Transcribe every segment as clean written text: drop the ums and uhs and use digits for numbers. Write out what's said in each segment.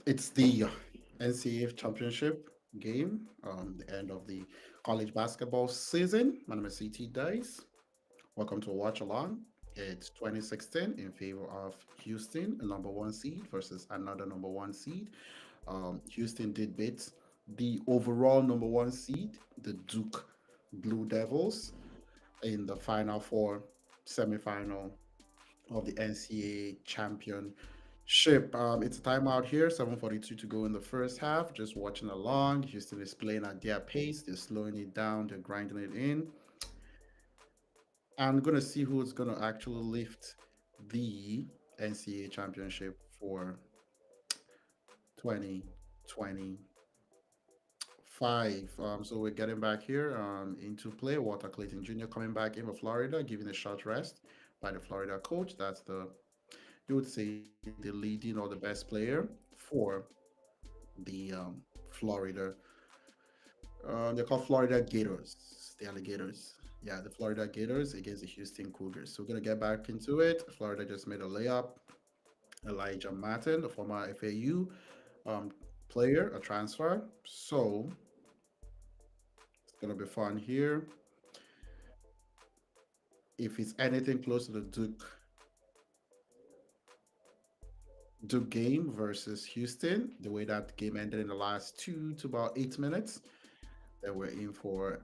It's the NCAA championship game, the end of the college basketball season. My name is CT Dice. Welcome to Watch Along. It's 2016 in favor of Houston, a number one seed, versus another number one seed. Houston did beat the overall number one seed, the Duke Blue Devils, in the final four semifinal of the NCAA championship. It's a timeout here, 7:42 to go in the first half. Just watching along. Houston is playing at their pace. They're slowing it down. They're grinding it in. I'm gonna see who's gonna actually lift the NCAA championship for 2025. So we're getting back here into play. Walter Clayton Jr. coming back in for Florida, giving a short rest by the Florida coach. That's the you would say the leading or the best player for the Florida. They're called Florida Gators, the Alligators. Yeah, the Florida Gators against the Houston Cougars. So we're gonna get back into it. Florida just made a layup. Elijah Martin, the former FAU um, player, a transfer. So it's gonna be fun here. If it's anything close to the Duke game versus Houston, the way that game ended in the last 2 to about 8 minutes, then we're in for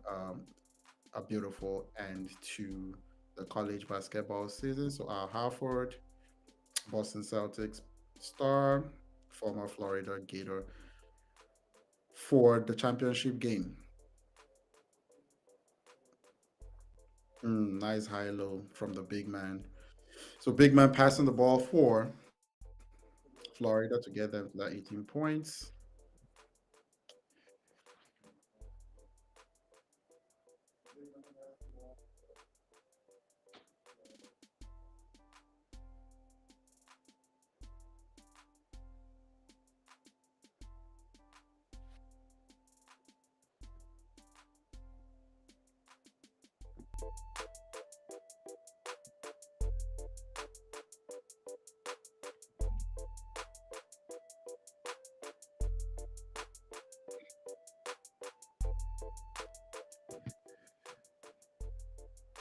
a beautiful end to the college basketball season. So Al Harford, Boston Celtics star, former Florida Gator, for the championship game. Nice high low from the big man. So big man passing the ball for Florida to get them to that 18 points.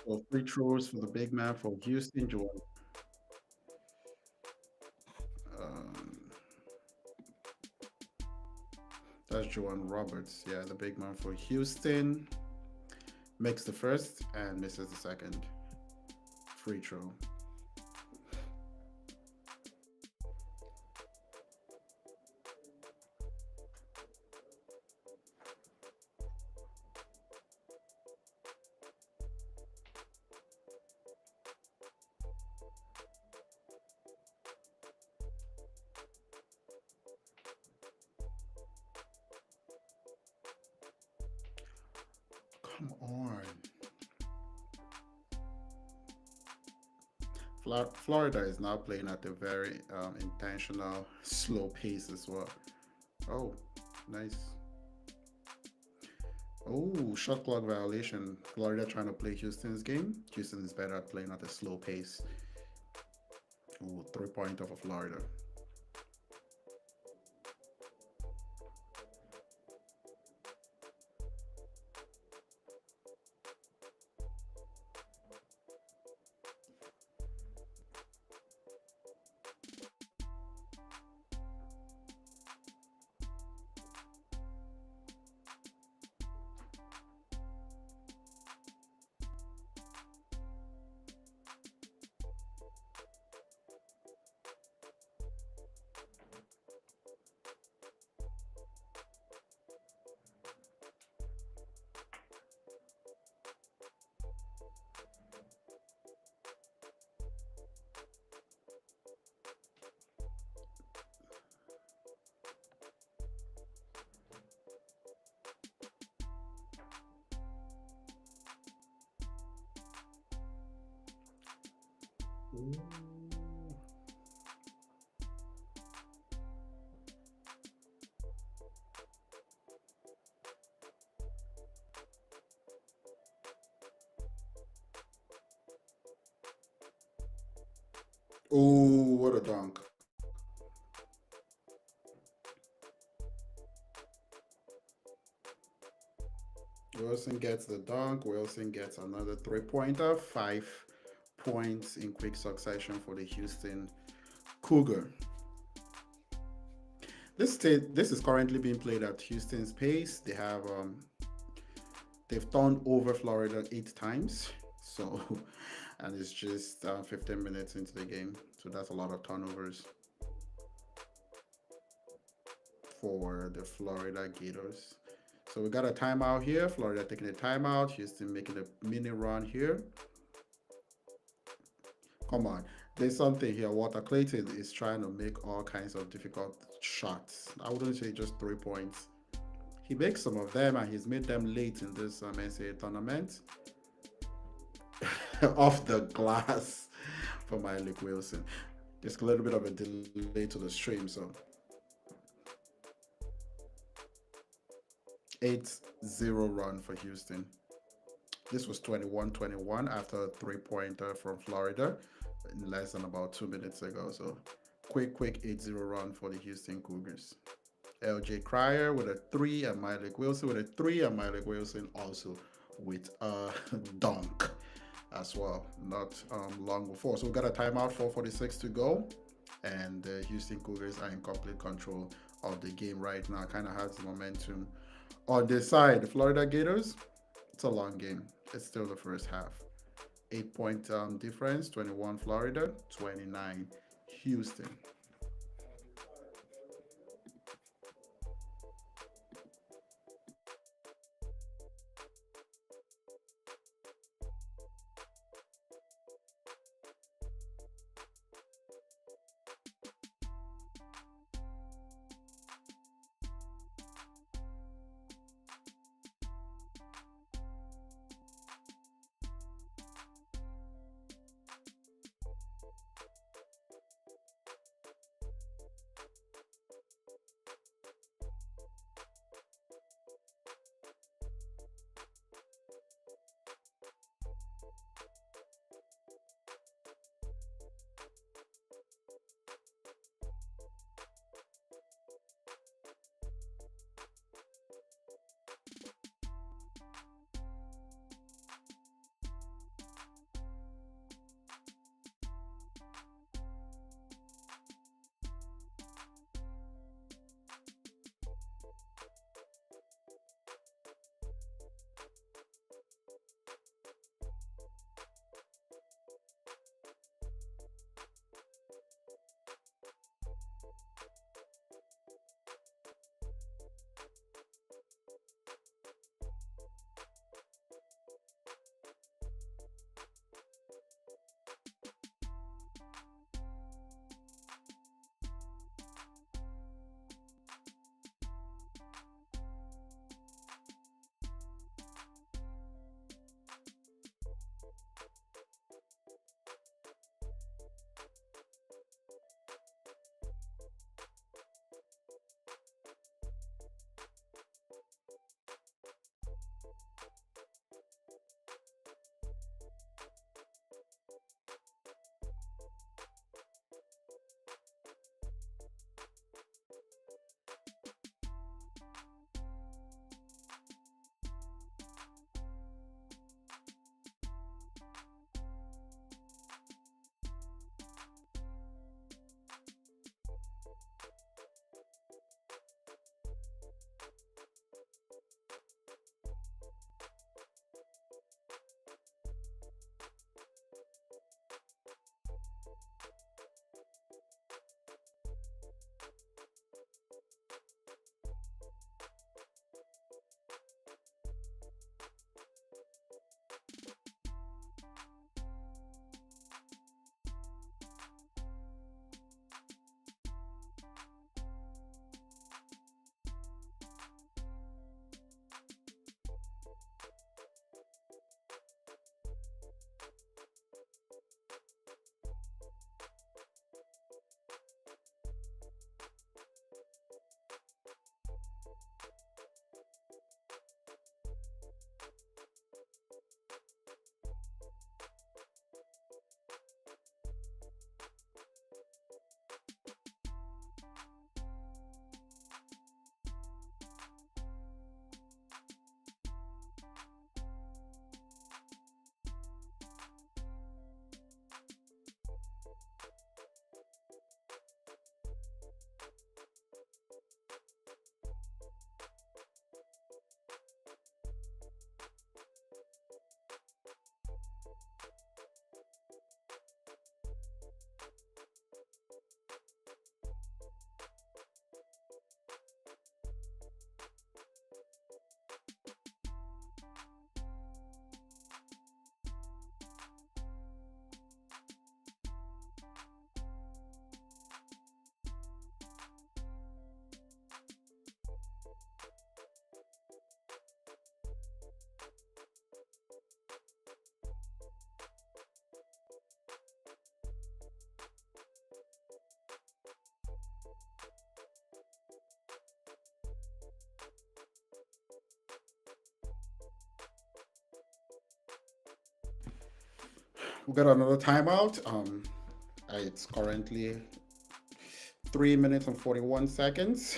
So free throws for the big man for Houston. Um, that's Joan Roberts. Yeah, the big man for Houston makes the first and misses the second free throw. Come on. Florida is now playing at a very intentional, slow pace as well. Oh, nice. Oh, shot clock violation. Florida trying to play Houston's game. Houston is better at playing at a slow pace. Ooh, 3 pointer for Florida. Ooh. Oh, what a dunk. Wilson gets the dunk. Wilson gets another three-pointer. 5 points in quick succession for the Houston Cougar. This is currently being played at Houston's pace. They've turned over Florida 8 times. So, and it's just 15 minutes into the game. So that's a lot of turnovers for the Florida Gators. So we got a timeout here. Florida taking a timeout. Houston making a mini run here. Come on. There's something here. Walter Clayton is trying to make all kinds of difficult shots. I wouldn't say just 3 points. He makes some of them and he's made them late in this NCAA tournament. Off the glass for Malik Wilson. Just a little bit of a delay to the stream, so 8-0 run for Houston. This was 21-21 after a three-pointer from Florida in less than about 2 minutes ago. So quick 8-0 run for the Houston Cougars. LJ Cryer with a 3 and Malik Wilson with a 3 and Malik Wilson also with a dunk as well, not long before. So we got a timeout, 4:46 to go, and the Houston Cougars are in complete control of the game right now. Kind of has the momentum on this side. The Florida Gators, it's a long game. It's still the first half. 8-point difference, 21 Florida, 29 Houston. We got another timeout. It's currently 3 minutes and 41 seconds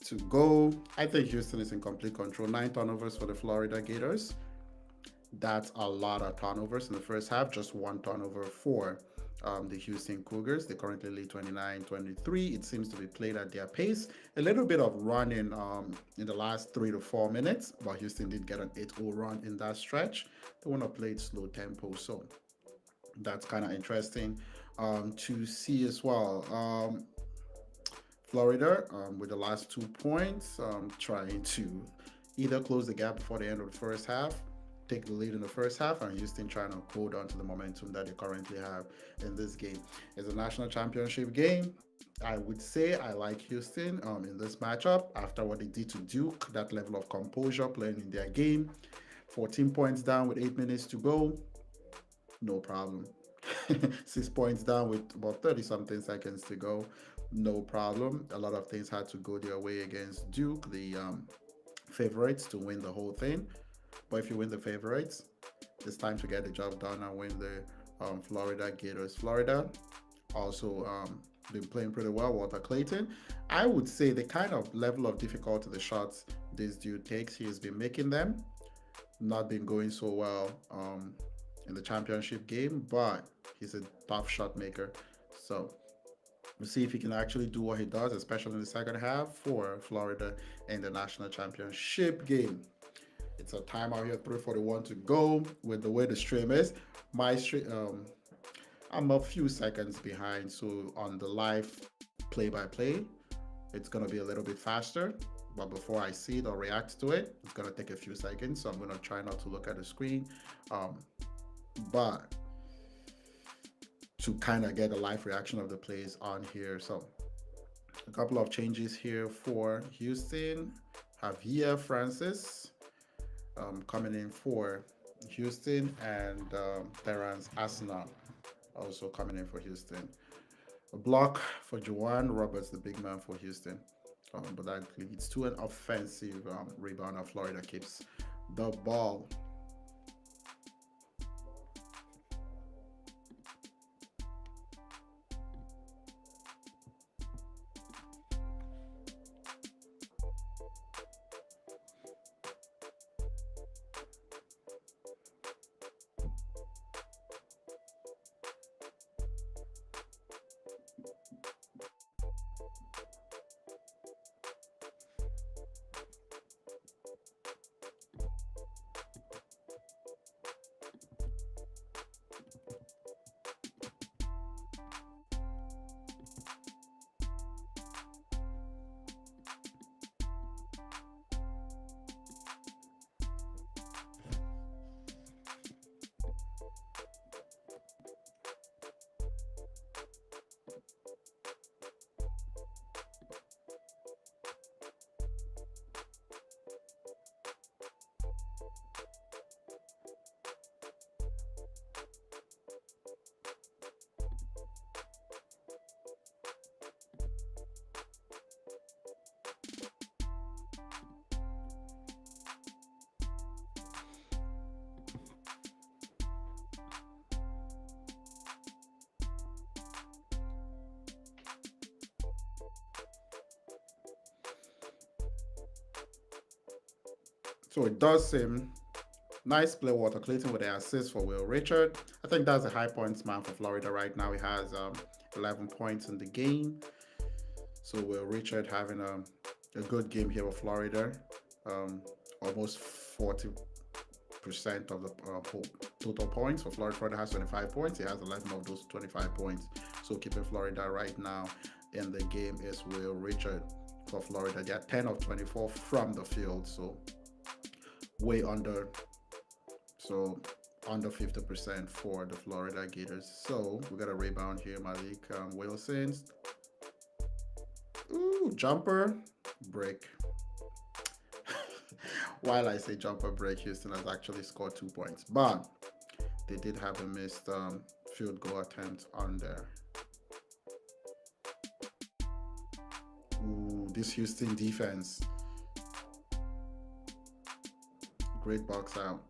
to go. I think Houston is in complete control. 9 turnovers for the Florida Gators. That's a lot of turnovers in the first half. Just one turnover for the Houston Cougars. They currently lead 29-23. It seems to be played at their pace. A little bit of running in the last 3 to 4 minutes, but Houston did get an 8-0 run in that stretch. They want to play it slow tempo, so that's kind of interesting to see as well. Florida with the last 2 points, trying to either close the gap before the end of the first half, take the lead in the first half, and Houston trying to hold on to the momentum that they currently have in this game. It's a national championship game. I would say I like Houston in this matchup after what they did to Duke, that level of composure playing in their game. 14 points down with 8 minutes to go, no problem. 6 points down with about 30 something seconds to go, no problem. A lot of things had to go their way against Duke, the favorites, to win the whole thing. But if you win the favorites, it's time to get the job done and win the Florida Gators. Florida also been playing pretty well. Walter Clayton, I would say the kind of level of difficulty the shots this dude takes, he has been making them. Not been going so well in the championship game, but he's a tough shot maker. So we'll see if he can actually do what he does, especially in the second half for Florida in the national championship game. It's a timeout here, 3:41 to go. With the way the stream is, my stream, I'm a few seconds behind. So on the live play-by-play, it's gonna be a little bit faster. But before I see it or react to it, it's gonna take a few seconds. So I'm gonna try not to look at the screen. But to kind of get a live reaction of the plays on here. So a couple of changes here for Houston. Javier Francis coming in for Houston, and Terrence Arsenal also coming in for Houston. A block for Juwan Roberts, the big man for Houston. But that leads to an offensive rebound, and Florida keeps the ball. So it does seem nice play, Walter Clayton, with the assist for Will Richard. I think that's a high points man for Florida right now. He has 11 points in the game. So Will Richard having a good game here with Florida. Almost 40% of the total points for Florida. Florida has 25 points. He has 11 of those 25 points. So keeping Florida right now in the game is Will Richard for Florida. They are 10 of 24 from the field. So way under. So under 50% for the Florida Gators. So we got a rebound here, Malik Wilson. Ooh, jumper break. While I say jumper break, Houston has actually scored 2 points, but they did have a missed field goal attempt on there. Ooh, this Houston defense. Great box out.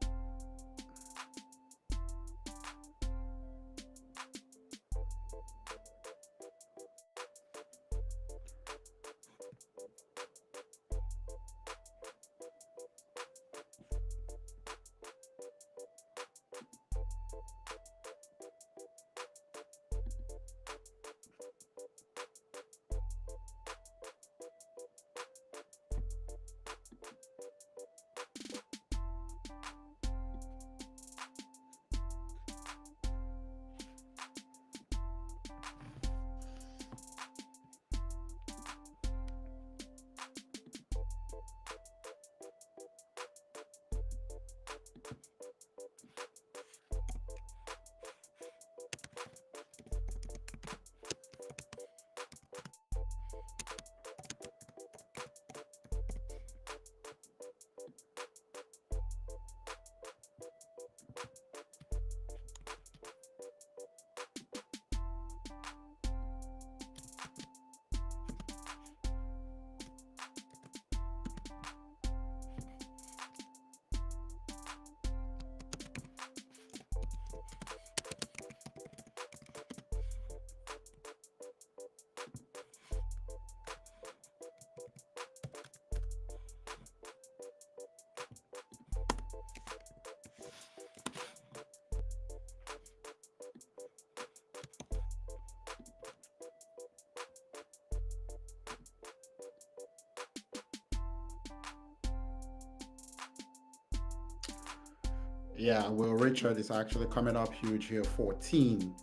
Yeah, Will Richard is actually coming up huge here, 14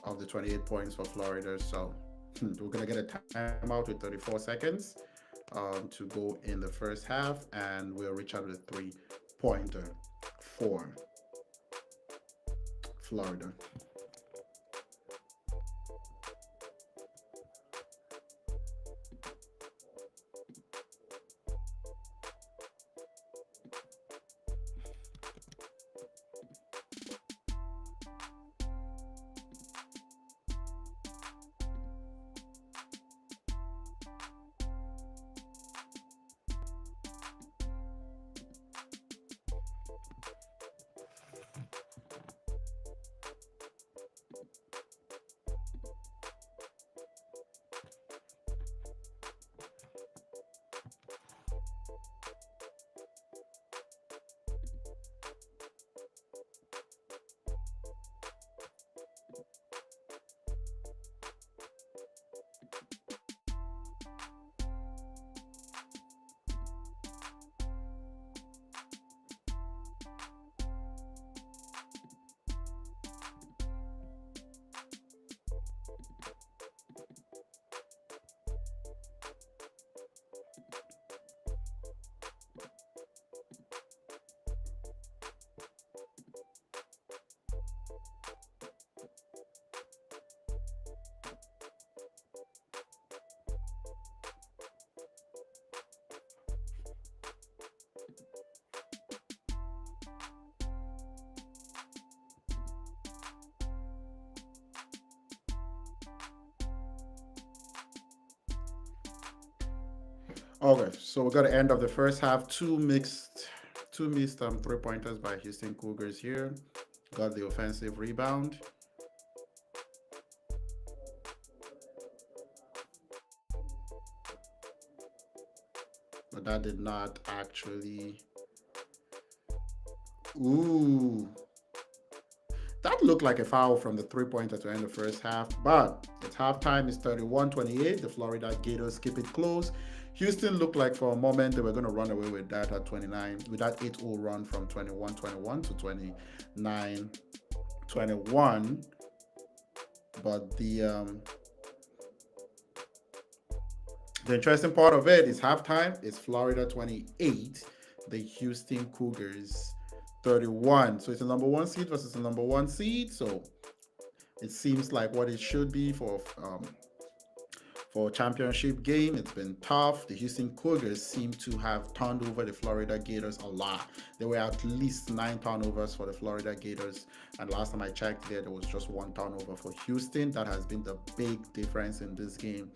of the 28 points for Florida. So we're going to get a timeout with 34 seconds to go in the first half, and Will Richard with a three-pointer for Florida. Okay, so we got the end of the first half. Two missed three pointers by Houston Cougars here. Got the offensive rebound. But that did not actually. Ooh. That looked like a foul from the three-pointer to end the first half, but it's halftime. It's 31-28. The Florida Gators keep it close. Houston looked like for a moment they were going to run away with that at 29, with that 8-0 run from 21-21 to 29-21. But the interesting part of it is halftime. It's Florida 28, the Houston Cougars 31. So it's a number one seed versus a number one seed. So it seems like what it should be for a championship game. It's been tough. The Houston Cougars seem to have turned over the Florida Gators a lot. There were at least 9 turnovers for the Florida Gators. And last time I checked there was just 1 turnover for Houston. That has been the big difference in this game,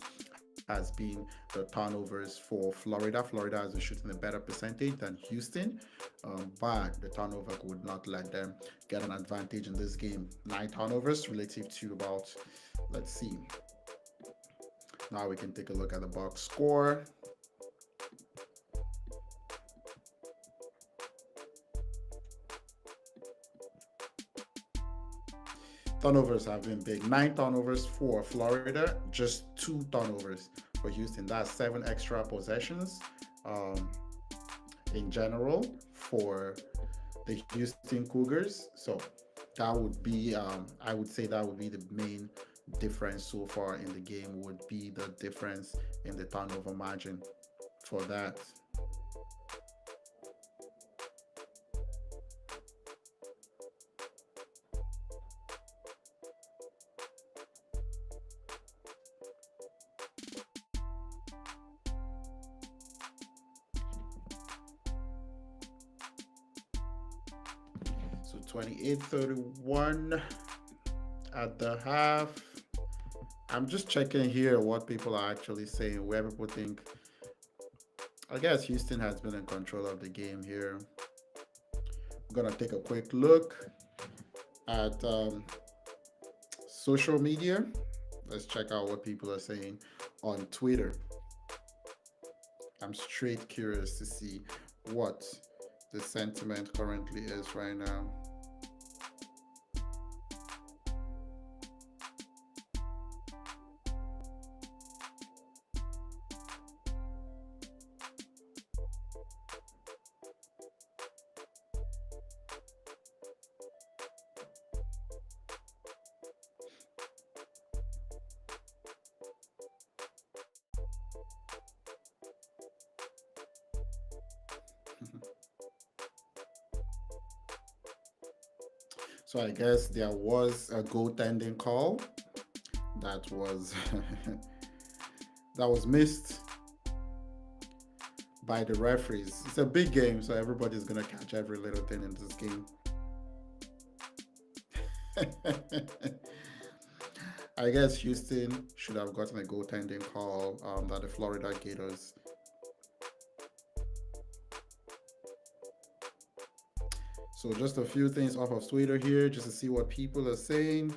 has been the turnovers for Florida. Florida has been shooting a better percentage than Houston, but the turnover would not let them get an advantage in this game. 9 turnovers relative to about, let's see. Now we can take a look at the box score. Turnovers have been big. 9 turnovers for Florida, just 2 turnovers for Houston. That's 7 extra possessions in general for the Houston Cougars. So that would be, I would say that would be the main difference so far in the game, would be the difference in the turnover margin for that. So 28-31 at the half. I'm just checking here what people are actually saying, where people think. I guess Houston has been in control of the game here. I'm gonna take a quick look at social media. Let's check out what people are saying on Twitter. I'm straight curious to see what the sentiment currently is right now. So I guess there was a goaltending call that was that was missed by the referees. It's a big game, so everybody's gonna catch every little thing in this game. I guess Houston should have gotten a goaltending call that the Florida Gators. So just a few things off of Twitter here, just to see what people are saying.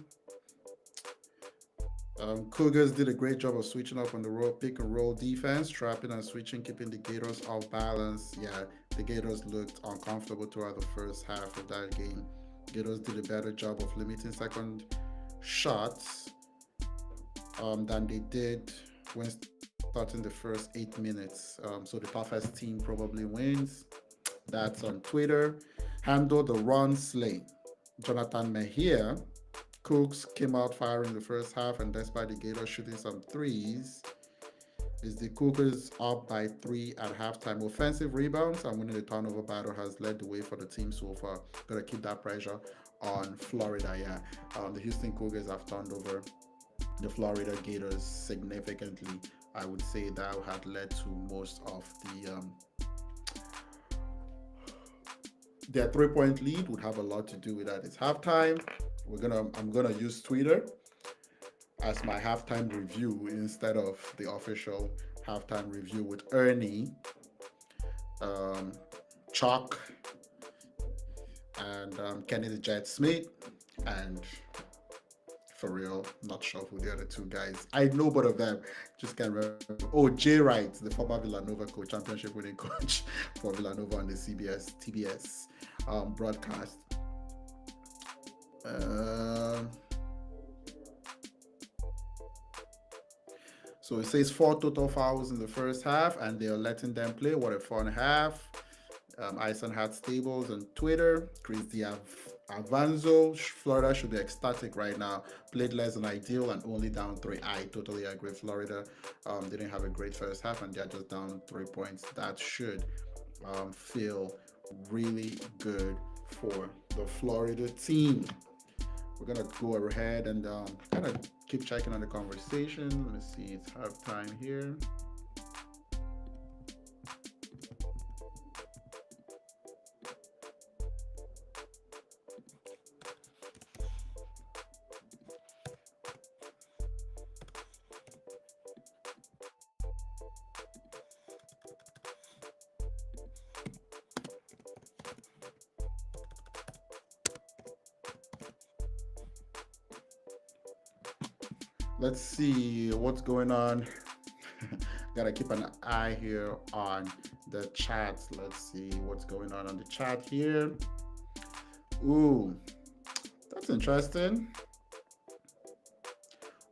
Cougars did a great job of switching up on the roll, pick and roll defense, trapping and switching, keeping the Gators off balance. Yeah, the Gators looked uncomfortable throughout the first half of that game. Gators did a better job of limiting second shots than they did when starting the first 8 minutes. So the toughest team probably wins. That's on Twitter. Handle the run slay. Jonathan Mejia. Cooks came out firing the first half, and despite the Gators shooting some threes, is the Cougars up by 3 at halftime. Offensive rebounds and winning the turnover battle has led the way for the team so far. Gotta keep that pressure on Florida. Yeah, the Houston Cougars have turned over the Florida Gators significantly. I would say that had led to most of their 3-point lead would have a lot to do with that. It's halftime. I'm gonna use Twitter as my halftime review instead of the official halftime review with Ernie, Chalk, and Kenny the Jet Smith, and for real, not sure who the other two guys. I know both of them, just can't remember. Oh, Jay Wright, the former Villanova coach, championship winning coach for Villanova on the CBS TBS broadcast. So it says 4 total fouls in the first half, and they're letting them play. What a 4.5. Eisenhardt Stables on Twitter. Chris Avanzo. Florida should be ecstatic right now. Played less than ideal and only down 3. I totally agree. Florida didn't have a great first half, and they're just down 3 points. That should feel really good for the Florida team. We're gonna go ahead and kind of keep checking on the conversation. Let me see, it's halftime here. Let's see what's going on. Gotta keep an eye here on the chat. Let's see what's going on the chat here. Ooh, that's interesting.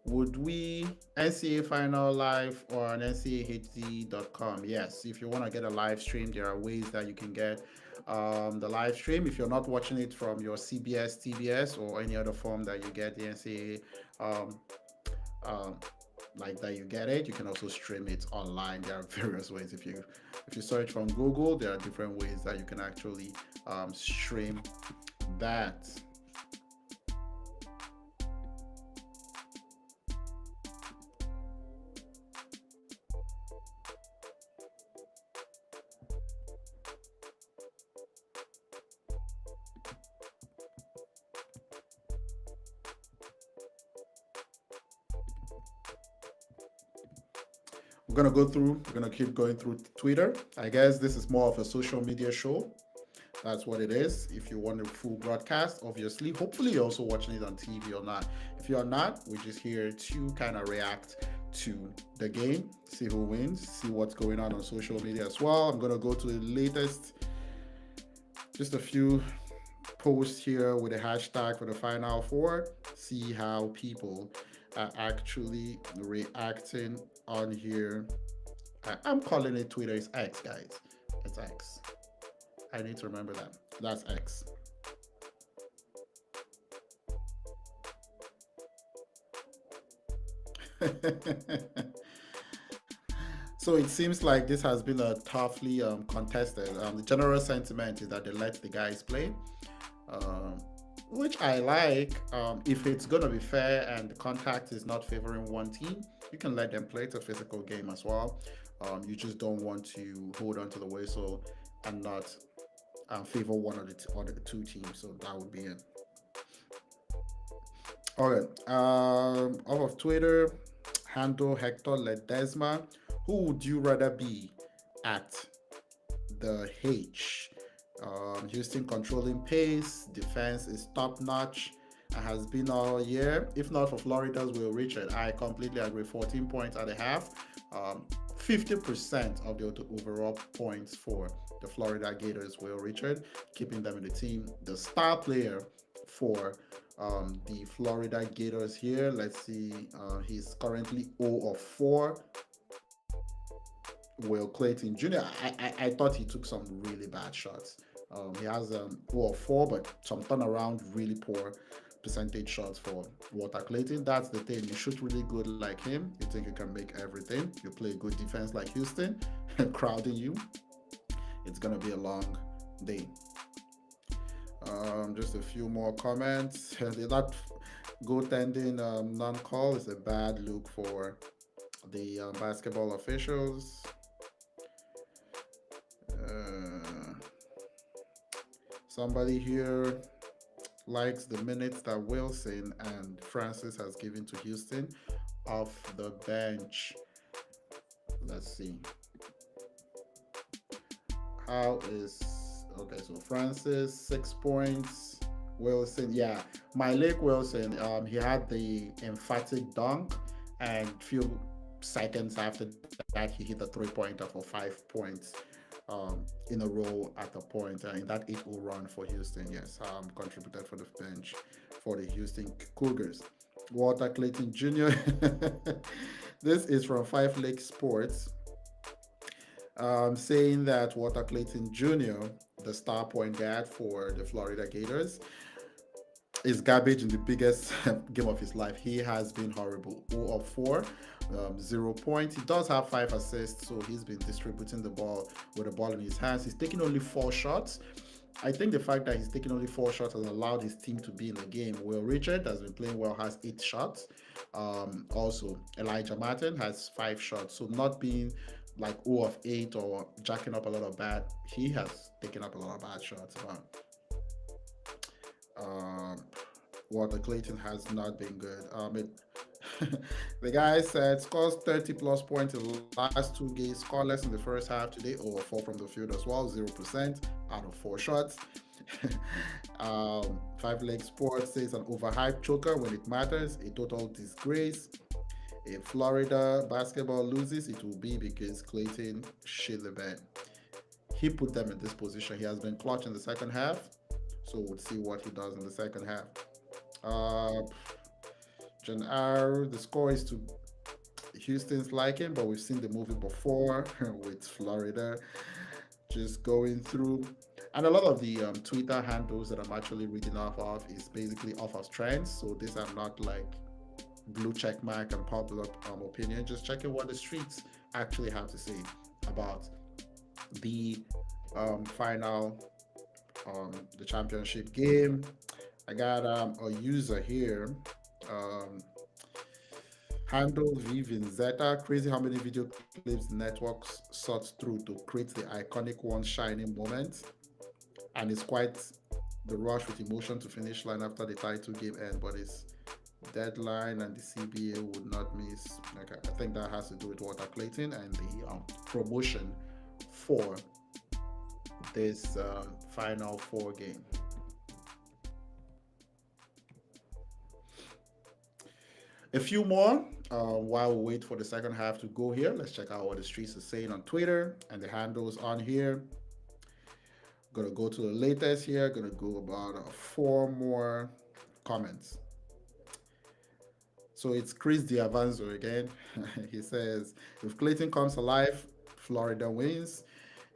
Would we NCAA Final Live on NCAAHD.com? Yes, if you want to get a live stream, there are ways that you can get the live stream. If you're not watching it from your CBS, TBS, or any other form that you get the NCAA like that you get it, you can also stream it online. There are various ways. If you search from Google, there are different ways that you can actually stream that. We're gonna keep going through Twitter. I guess this is more of a social media show. That's what it is. If you want a full broadcast, obviously, hopefully you're also watching it on TV or not. If you're not, we're just here to kind of react to the game, see who wins, see what's going on social media as well. I'm gonna go to the latest, just a few posts here with a hashtag for the Final Four, see how people are actually reacting on here. I'm calling it Twitter. It's X, guys. It's X. I need to remember that. That's X. So it seems like this has been a toughly contested. The general sentiment is that they let the guys play. which I like. If it's gonna be fair and the contact is not favoring one team, you can let them play. It's a physical game as well. You just don't want to hold on to the whistle and not favor one of the two teams. So that would be it. All right. Off of Twitter, handle Hector Ledesma. Who would you rather be at the H? Houston controlling pace, defense is top notch, and has been all year. If not for Florida's Will Richard, I completely agree. 14 points at a half. 50% of the overall points for the Florida Gators, Will Richard, keeping them in the team. The star player for the Florida Gators here, let's see, he's currently 0 of 4. Will Clayton Jr. I thought he took some really bad shots. He has 0 of 4, but some turnaround, really poor percentage shots for Walter Clayton. That's the thing. You shoot really good like him. You think you can make everything. You play good defense like Houston, crowding you. It's gonna be a long day. Just a few more comments. That goaltending non-call is a bad look for the basketball officials. Somebody here likes the minutes that Wilson and Francis has given to Houston off the bench. Let's see. How is okay? So Francis 6 points. Wilson, yeah, Malik Wilson. He had the emphatic dunk, and few seconds after that, he hit a 3 pointer for 5 points. In a row at the point in that 8-0 run for Houston. Yes, contributed for the bench for the Houston Cougars. Walter Clayton Jr. This is from Five Lake Sports, saying that Walter Clayton Jr., the star point guard for the Florida Gators, is garbage in the biggest game of his life. He has been horrible. 0 of 4, 0 points. He does have 5 assists, so he's been distributing the ball with the ball in his hands. He's taking only 4 shots. I think the fact that he's taking only 4 shots has allowed his team to be in the game. Will Richard has been playing well, has 8 shots. Also, Elijah Martin has 5 shots. So not being like 0 of 8 or jacking up a lot of bad, he has taken up a lot of bad shots. Walter Clayton has not been good. The guy said scores 30 plus points in the last 2 games, scoreless in the first half today, over 4 from the field as well, 0% out of 4 shots. Five Leg Sports says an overhyped choker when it matters, a total disgrace. If Florida basketball loses, it will be because Clayton shit the bed. He put them in this position. He has been clutch in the second half, so we'll see what he does in the second half. John R, the score is to Houston's liking, but we've seen the movie before with Florida. Just going through, and a lot of the Twitter handles that I'm actually reading off of is basically off of trends. So these are not like blue check mark and popular opinion. Just checking what the streets actually have to say about the final, the championship game. I got a user here. Handle Vivin Zeta. Crazy how many video clips networks sought through to create the iconic one shining moment. And it's quite the rush with emotion to finish line after the title game end, but it's deadline and the CBA would not miss. Okay, I think that has to do with Walter Clayton and the promotion for this Final Four game. A few more while we wait for the second half to go here. Let's check out what the streets are saying on Twitter and the handles on here. Gonna go to the latest here. Gonna go about 4 more comments. So it's Chris Diavanzo again. He says, if Clayton comes alive, Florida wins.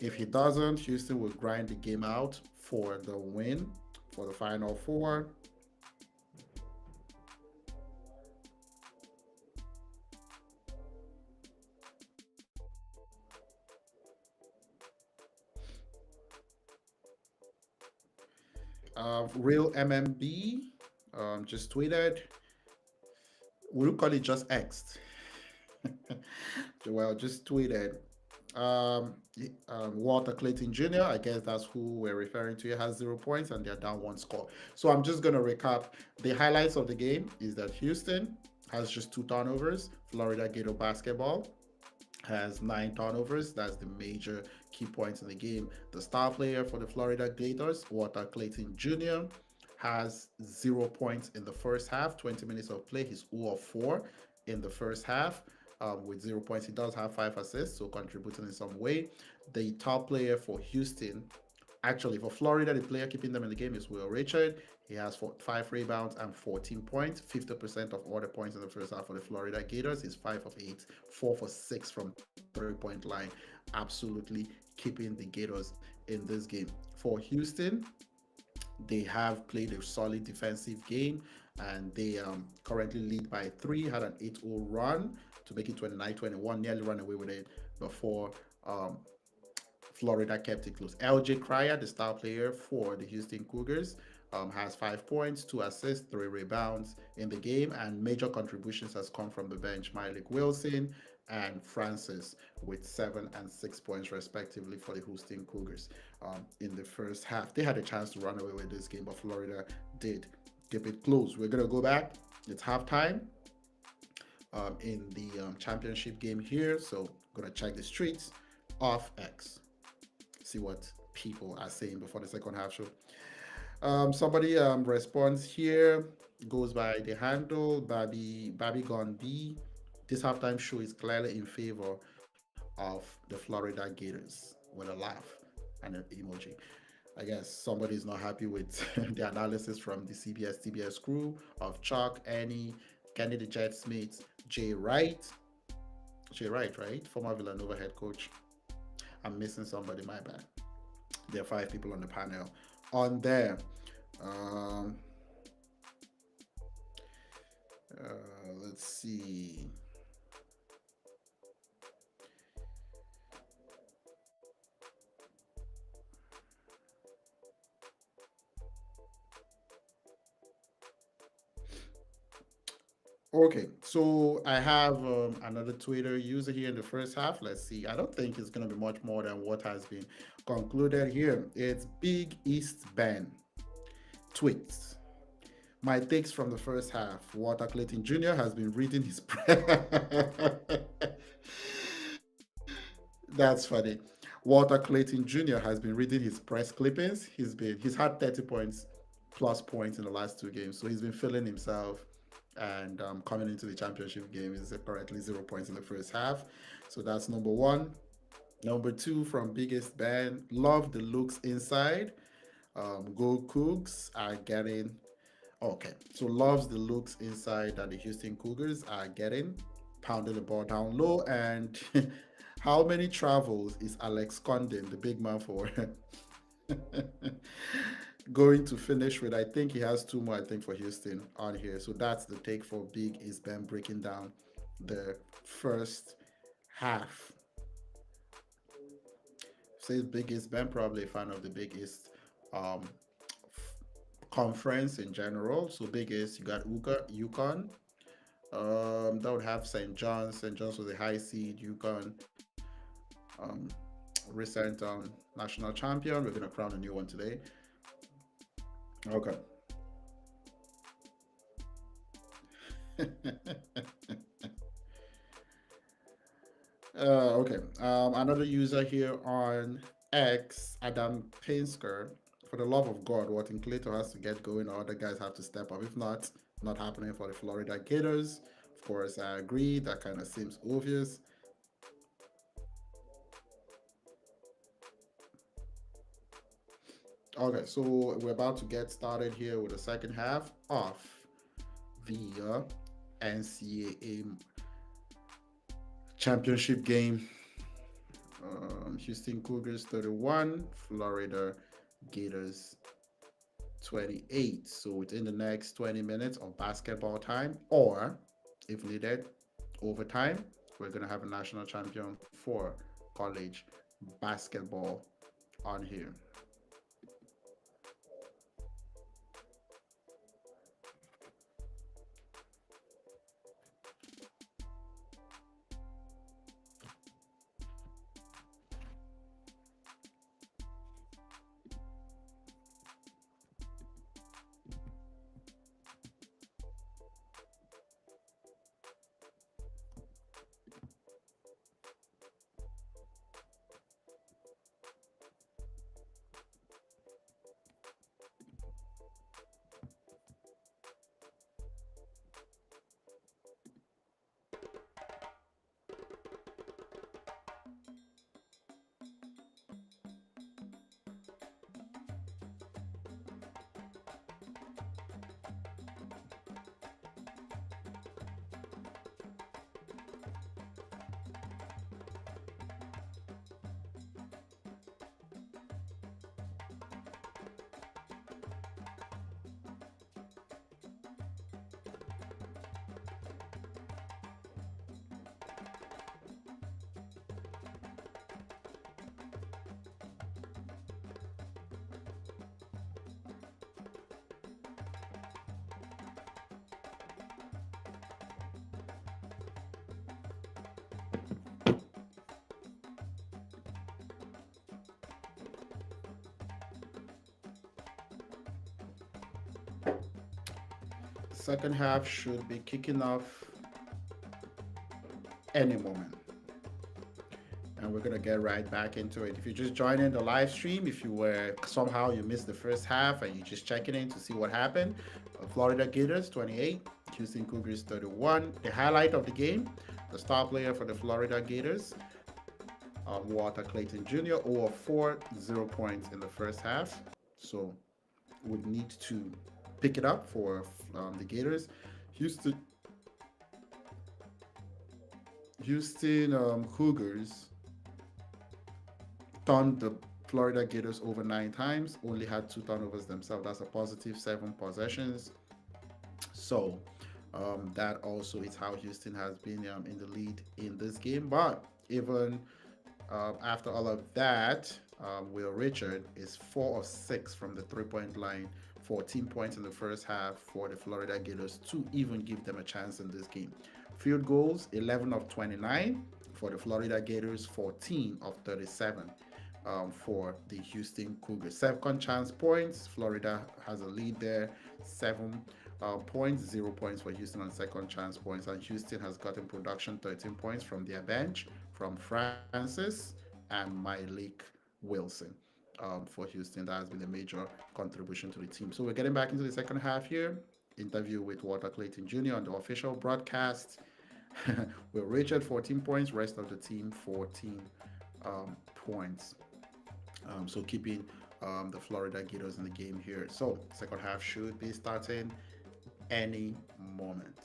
If he doesn't, Houston will grind the game out for the win for the Final Four. Real MMB just tweeted, we'll call it just X. Well, just tweeted, Walter Clayton Jr., I guess that's who we're referring to, has 0 points and they're down one score. So I'm just going to recap. The highlights of the game is that Houston has just two turnovers. Florida Gator basketball has nine turnovers. That's the major key points in the game. The star player for the Florida Gators, Walter Clayton Jr., has 0 points in the first half. 20 minutes of play. He's 0 of 4 in the first half. With 0 points, he does have 5 assists, so contributing in some way. The top player for Houston, actually for Florida, the player keeping them in the game is Will Richard. He has 5 rebounds and 14 points. 50% of all the points in the first half for the Florida Gators. He's 5 of 8, 4 for 6 from 3-point line. Absolutely keeping the Gators in this game. For Houston, they have played a solid defensive game and they currently lead by three, had an 8-0 run to make it 29-21, nearly run away with it before um, Florida kept it close. LJ Cryer, the star player for the Houston Cougars, has 5 points, 2 assists, 3 rebounds in the game, and major contributions has come from the bench. Malik Wilson and Francis with 7 and 6 points respectively for the Houston Cougars in the first half. They had a chance to run away with this game, but Florida did keep it close. We're gonna go back. It's halftime in the championship game here, so I'm gonna check the streets of X, see what people are saying before the second half show. Somebody responds here, goes by the handle Babby Gone B. This halftime show is clearly in favor of the Florida Gators with a laugh and an emoji. I guess somebody's not happy with the analysis from the CBS TBS crew of Chuck, Annie, Kenny the Jet Smith, Jay Wright. Jay Wright, right? Former Villanova head coach. I'm missing somebody, my bad. There are 5 people on the panel. On there, um, let's see. Okay, so I have another Twitter user here in the first half. Let's see. I don't think it's going to be much more than what has been concluded here. It's Big East Ben tweets. My takes from the first half. Walter Clayton Jr. has been reading his. That's funny. Walter Clayton Jr. has been reading his press clippings. He's had 30 points plus points in the last 2 games, so he's been feeling himself. And coming into the championship game is currently 0 points in the first half. So that's number one. Number two from Biggest Band, love the looks inside. Go Cougs are getting okay. So loves the looks inside that the Houston Cougars are getting, pounding the ball down low. And how many travels is Alex Condon, the big man, for going to finish with? I think he has 2 more, I think, for Houston on here. So that's the take for Big East Ben breaking down the first half. Says Big East Ben, probably a fan of the Big East um, conference in general. So Big East, you got UConn. That would have St. John's. St. John's was a high seed. UConn, um, recent national champion. We're gonna crown a new one today. Okay. Okay. Another user here on X, Adam Pinsker. For the love of God, Wharton Clayton has to get going, or other guys have to step up. If not, not happening for the Florida Gators. Of course, I agree. That kind of seems obvious. Okay, so we're about to get started here with the second half of the NCAA championship game. Houston Cougars 31, Florida Gators 28. So within the next 20 minutes of basketball time, or if needed, overtime, we're going to have a national champion for college basketball on here. Second half should be kicking off any moment. And we're gonna get right back into it. If you're just joining the live stream, if you were somehow you missed the first half and you're just checking in to see what happened, Florida Gators 28, Houston Cougars 31. The highlight of the game, the star player for the Florida Gators, Walter Clayton Jr., 0 of 4, 0 points in the first half. So would need to pick it up for the Gators. Houston Cougars turned the Florida Gators over 9 times, only had 2 turnovers themselves. That's a positive 7 possessions. So that also is how Houston has been in the lead in this game. But even after all of that, Will Richard is 4 of 6 from the 3 point line, 14 points in the first half for the Florida Gators to even give them a chance in this game. Field goals, 11 of 29 for the Florida Gators, 14 of 37 for the Houston Cougars. Second chance points, Florida has a lead there, 7 points, 0 points for Houston on second chance points. And Houston has gotten production 13 points from their bench from Francis and Malik Wilson. For Houston, that has been a major contribution to the team. So we're getting back into the second half here. Interview with Walter Clayton Jr. on the official broadcast. Will Richard 14 points, rest of the team 14 points. So keeping the Florida Gators in the game here. So second half should be starting any moment.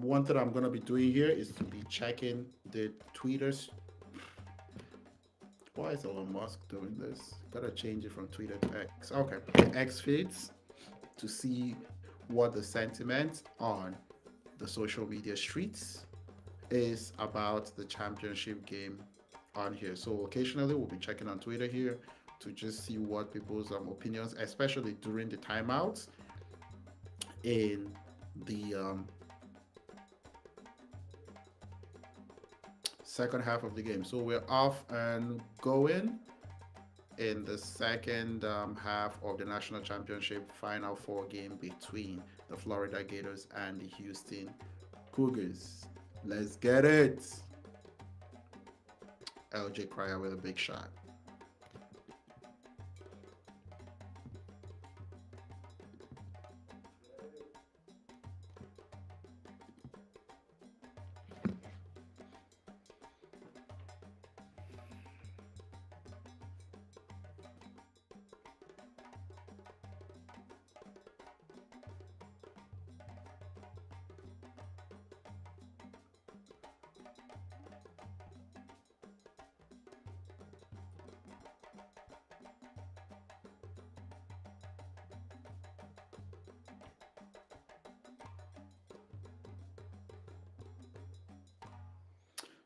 One thing I'm gonna be doing here is to be checking the tweeters. Why is Elon Musk doing this? Gotta change it from Twitter to X. Okay, X feeds to see what the sentiment on the social media streets is about the championship game on here. So occasionally we'll be checking on Twitter here to just see what people's opinions, especially during the timeouts in the second half of the game. So we're off and going in the second half of the national championship final four game between the Florida Gators and the Houston Cougars. Let's get it. LJ Cryer with a big shot.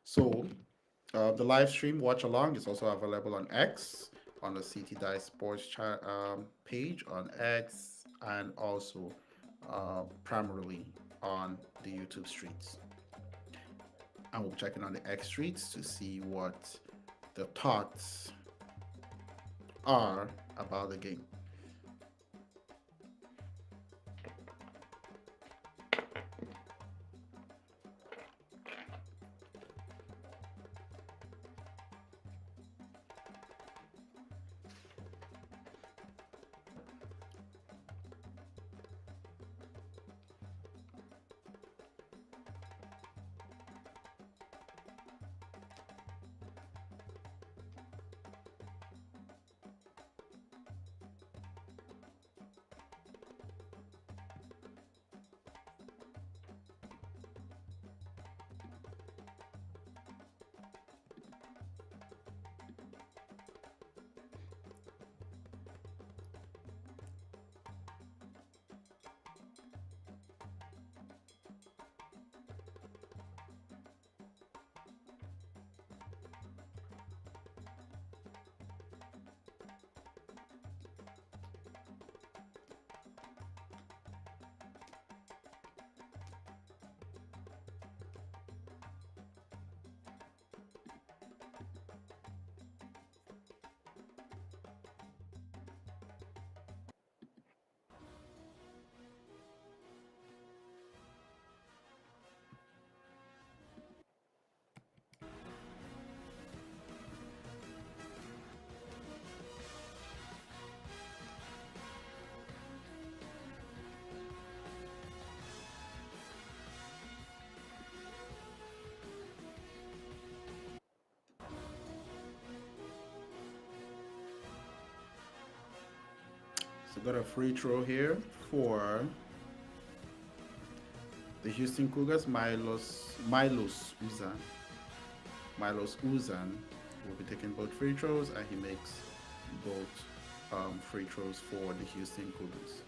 So the live stream watch along is also available on X, on the CT Dice Sports page on X, and also primarily on the YouTube streets. And we'll be checking on the X streets to see what the thoughts are about the game. got a free throw here for the Houston Cougars. Milos Uzan. Milos Uzan will be taking both free throws, and he makes both free throws for the Houston Cougars.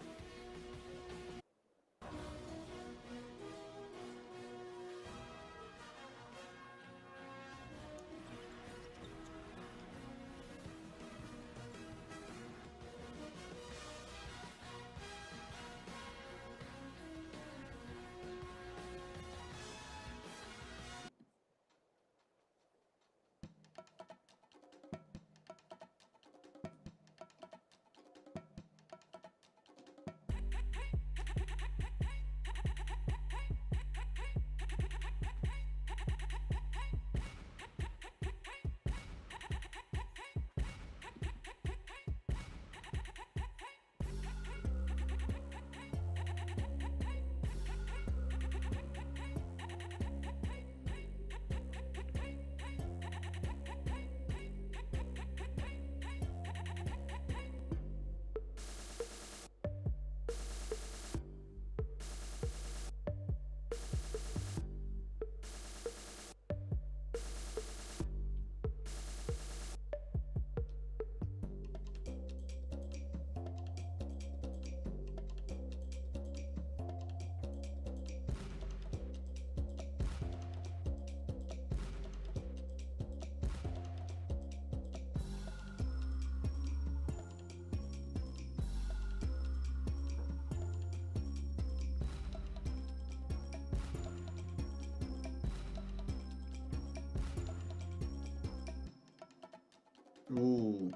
Ooh,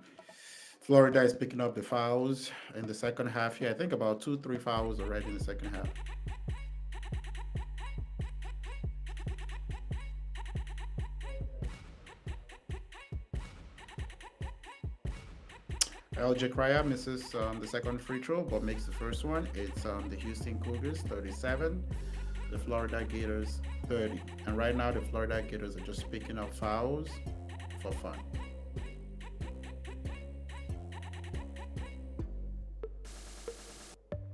Florida is picking up the fouls in the second half here. I think about two, three fouls already in the second half. LJ Cryer misses the second free throw, but makes the first one. It's the Houston Cougars 37, the Florida Gators 30. And right now, the Florida Gators are just picking up fouls for fun.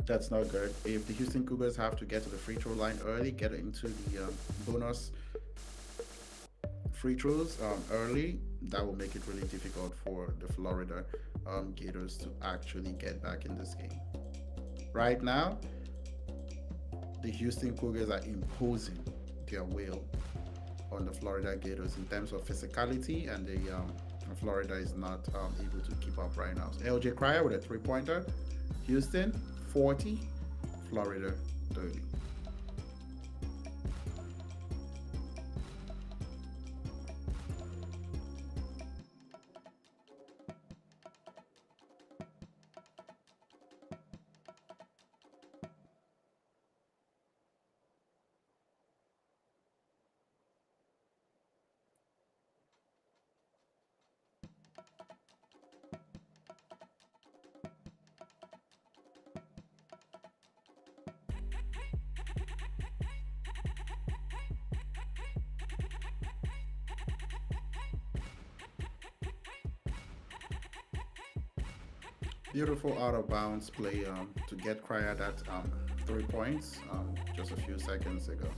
That's not good. If the Houston Cougars have to get to the free throw line early, get into the bonus free throws early, that will make it really difficult for the Florida Gators to actually get back in this game. Right now, the Houston Cougars are imposing their will on the Florida Gators in terms of physicality, and the Florida is not able to keep up right now. So LJ Cryer with a three-pointer. Houston 40, Florida 30. Beautiful out of bounds play to get Cryer that 3 points just a few seconds ago.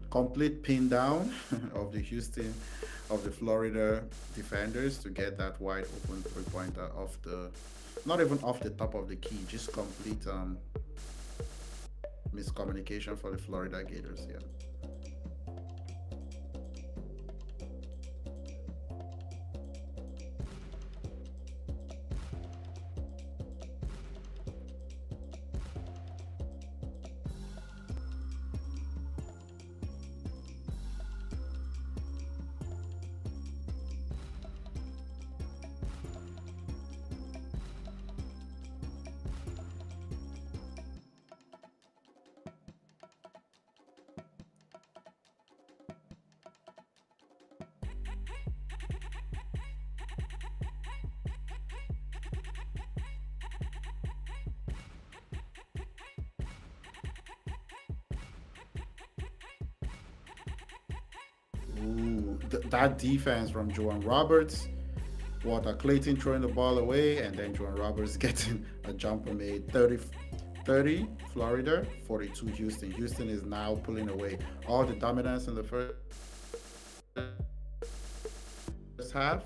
Complete pin down of the Houston, of the Florida defenders to get that wide open three-pointer off the, not even off the top of the key, just complete miscommunication for the Florida Gators here. Ooh, that defense from Joan Roberts. Walter Clayton throwing the ball away, and then Joan Roberts getting a jumper made. 30 Florida, 42 Houston. Houston is now pulling away all the dominance in the first half.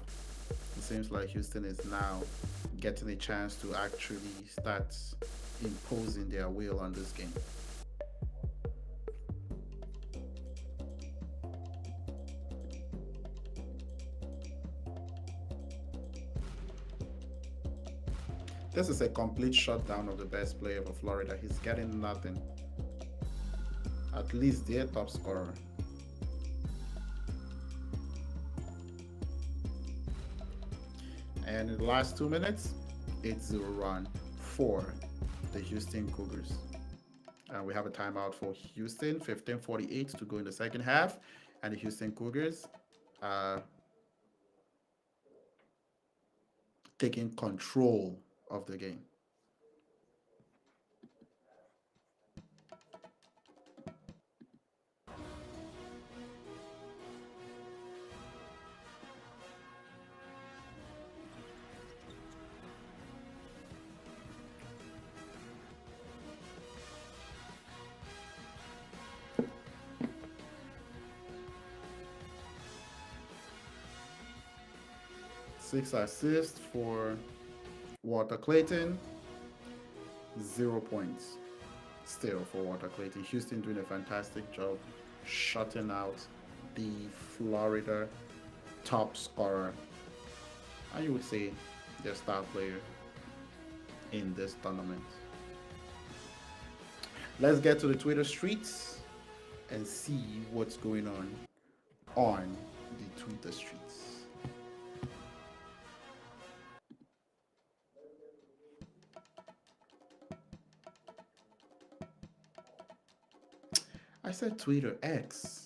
It seems like Houston is now getting a chance to actually start imposing their will on this game. This is a complete shutdown of the best player for Florida. He's getting nothing. At least their top scorer. And in the last 2 minutes, 8-0 run for the Houston Cougars. We have a timeout for Houston, 15:48 to go in the second half. And the Houston Cougars are taking control of the game. 6 assists for Walter Clayton, 0 points still for Walter Clayton. Houston doing a fantastic job shutting out the Florida top scorer. And you would say their star player in this tournament. Let's get to the Twitter streets and see what's going on the Twitter streets. I said Twitter X.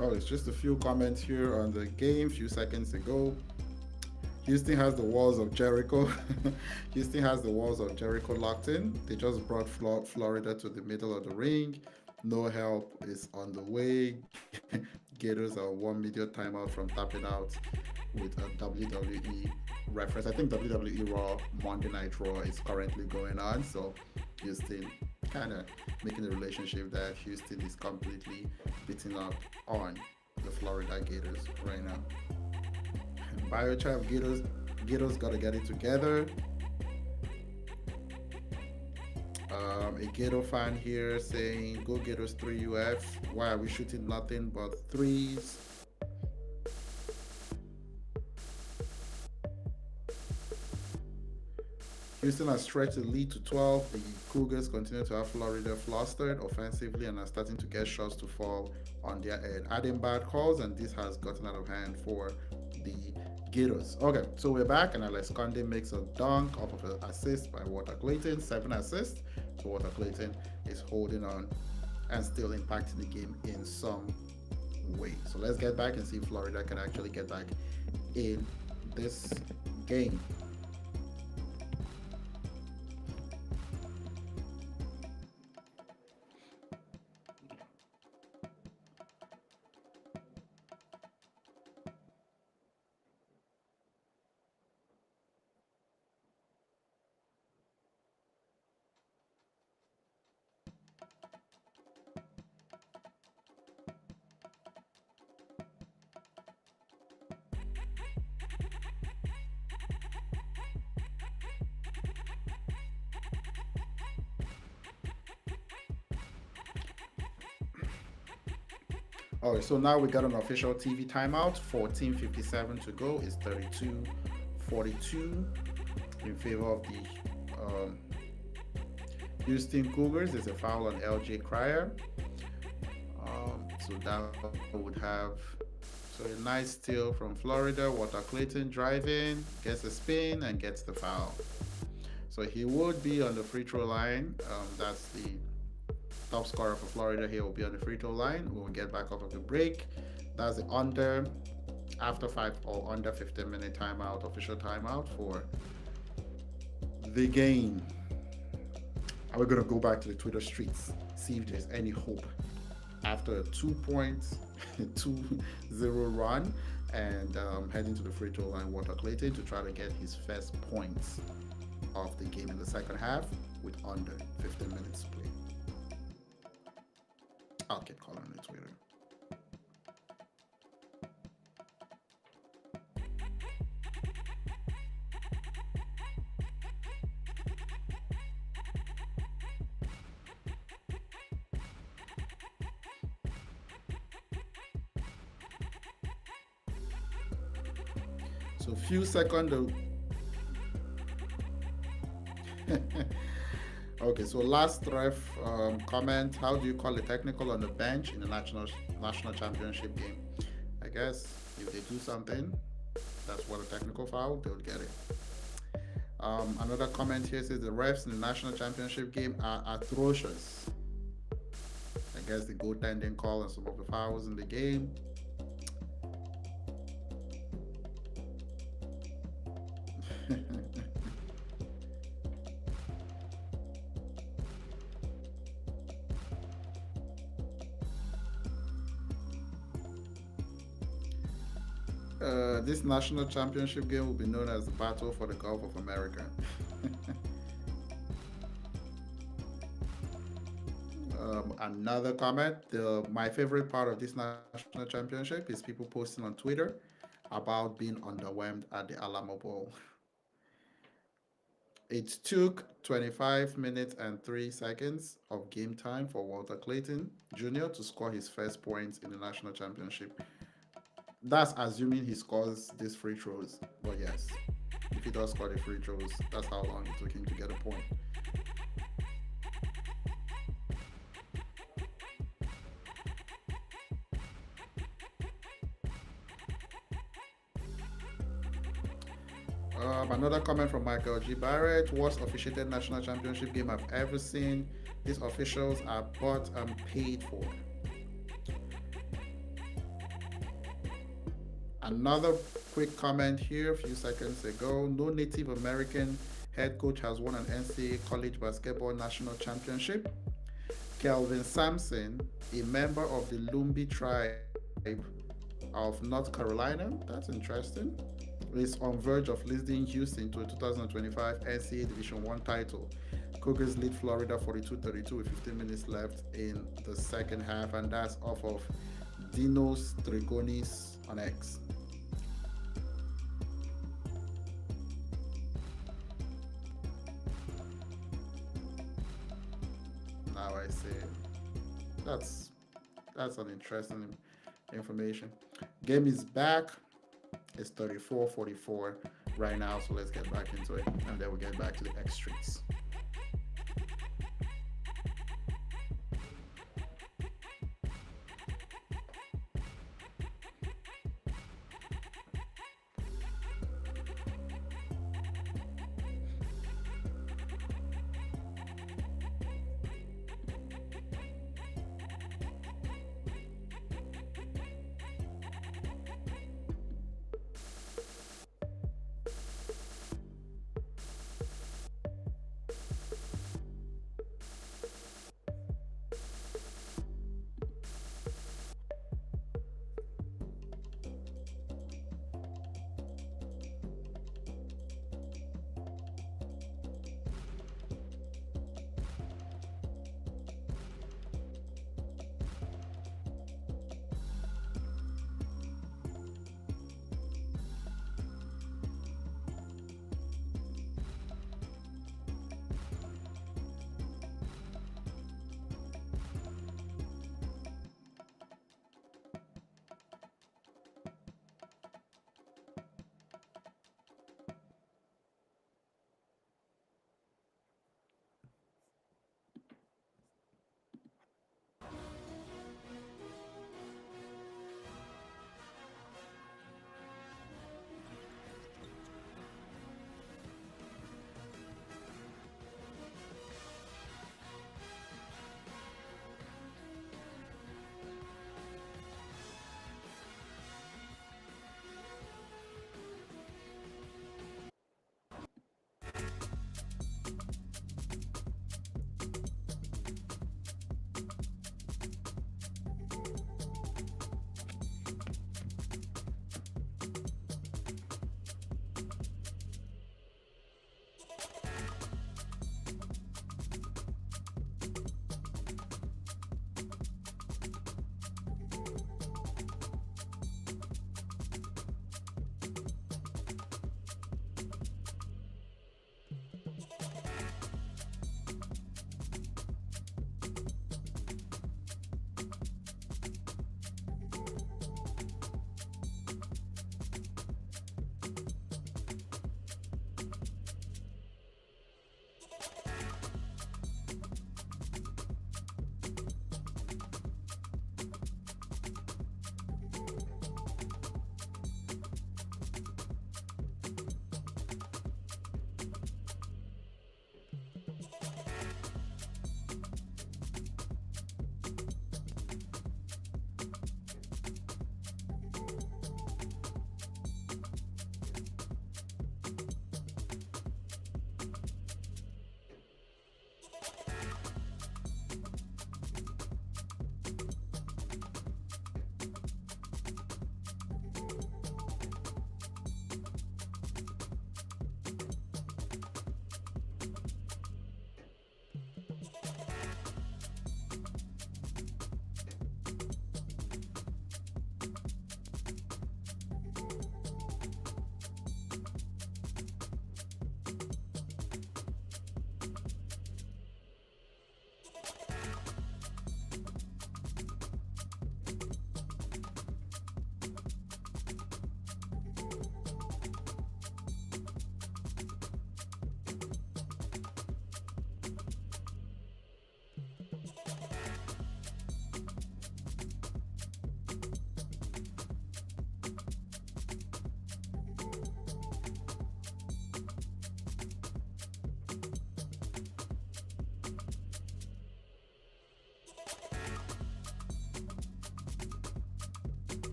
Oh, it's just a few comments here on the game, few seconds ago. Houston has the walls of Jericho. Houston has the walls of Jericho locked in. They just brought Florida to the middle of the ring. No help is on the way. Gators are 1 minute timeout from tapping out with a WWE reference. I think WWE Raw, Monday Night Raw is currently going on. So Houston kind of making the relationship that Houston is completely beating up on the Florida Gators right now. Biochar Gators got to get it together. A Gator fan here saying, "Go Gators 3 UF. Why are we shooting nothing but threes?" Houston has stretched the lead to 12. The Cougars continue to have Florida flustered offensively and are starting to get shots to fall on their head. Adding bad calls, and this has gotten out of hand for the Gators. Okay, so we're back, and Alex Conde makes a dunk off of an assist by Walter Clayton. 7 assists. So Walter Clayton is holding on and still impacting the game in some way. So let's get back and see if Florida can actually get back in this game. All right, so now we got an official TV timeout. 14:57 to go. It's 32-42 in favor of the um, Houston Cougars. There's a foul on LJ Cryer. So that would have so a nice steal from Florida. Walter Clayton driving, gets a spin and gets the foul. So he would be on the free throw line. That's the top scorer for Florida here will be on the free throw line. We will get back off of the break. That's the under after 15-minute timeout, official timeout for the game. And we're gonna go back to the Twitter streets, see if there's any hope after a 2-point 2-0 run and heading to the free throw line. Walter Clayton to try to get his first points of the game in the second half with under 15 minutes play. I'll keep calling on Twitter. So few seconds. Okay, so last ref comment. How do you call a technical on the bench in the national championship game? I guess if they do something, that's what a technical foul, they would get it. Another comment here says the refs in the national championship game are atrocious. I guess the goaltending call and some of the fouls in the game. This national championship game will be known as the Battle for the Gulf of America. Another comment, my favorite part of this national championship is people posting on Twitter about being underwhelmed at the Alamo Bowl. It took 25 minutes and 3 seconds of game time for Walter Clayton Jr. to score his first points in the national championship. That's assuming he scores these free throws. But yes, if he does score the free throws, that's how long it took him to get a point. Another comment from Michael G. Barrett. Worst officiated national championship game I've ever seen. These officials are bought and paid for. Another quick comment here a few seconds ago. No Native American head coach has won an NCAA college basketball national championship. Kelvin Sampson, a member of the Lumbee tribe of North Carolina, that's interesting, is on verge of leading Houston to a 2025 NCAA Division I title. Cougars lead Florida 42-32 with 15 minutes left in the second half, and that's off of Dinos Trigonis on X. Now I see. That's an interesting information. Game is back. It's 34-44 right now, so let's get back into it, and then we'll get back to the X streets.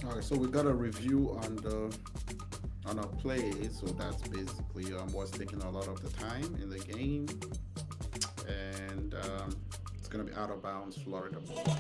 All right, so we got a review on our play. So that's basically what's taking a lot of the time in the game, and it's gonna be out of bounds, Florida ball.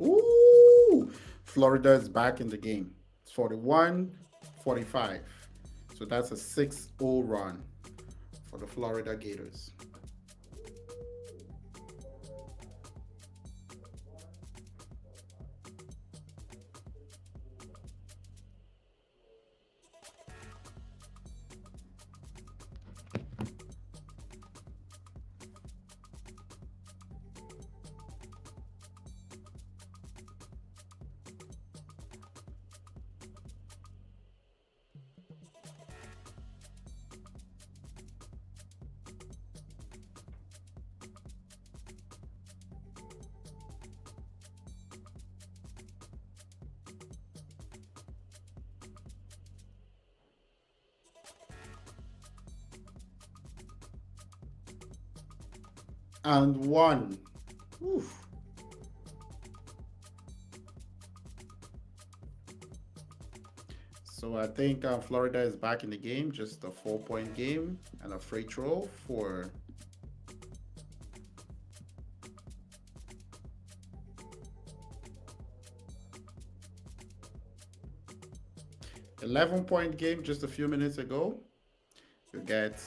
Ooh, Florida is back in the game. It's 41-45. So that's a 6-0 run for the Florida Gators. And one. Oof. So I think Florida is back in the game, just a 4-point game and a free throw for 11-point game just a few minutes ago. You get,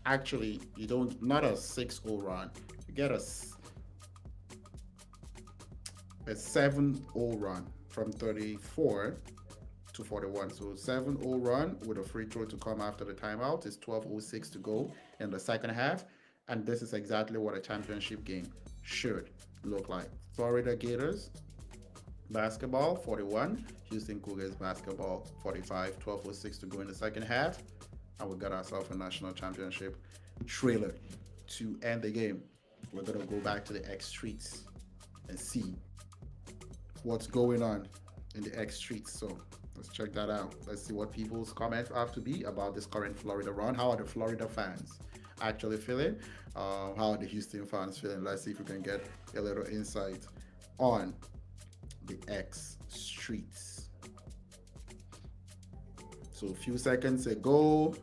actually, you don't, not a 6-0 run. You get a 7-0 run from 34 to 41. So 7-0 run with a free throw to come after the timeout. It's 12:06 to go in the second half. And this is exactly what a championship game should look like. Florida Gators basketball 41, Houston Cougars basketball 45, 12:06 to go in the second half. And we got ourselves a national championship trailer to end the game. We're going to go back to the X streets and see what's going on in the X streets. So let's check that out. Let's see what people's comments have to be about this current Florida run. How are the Florida fans actually feeling? How are the Houston fans feeling? Let's see if we can get a little insight on the X streets. So a few seconds ago,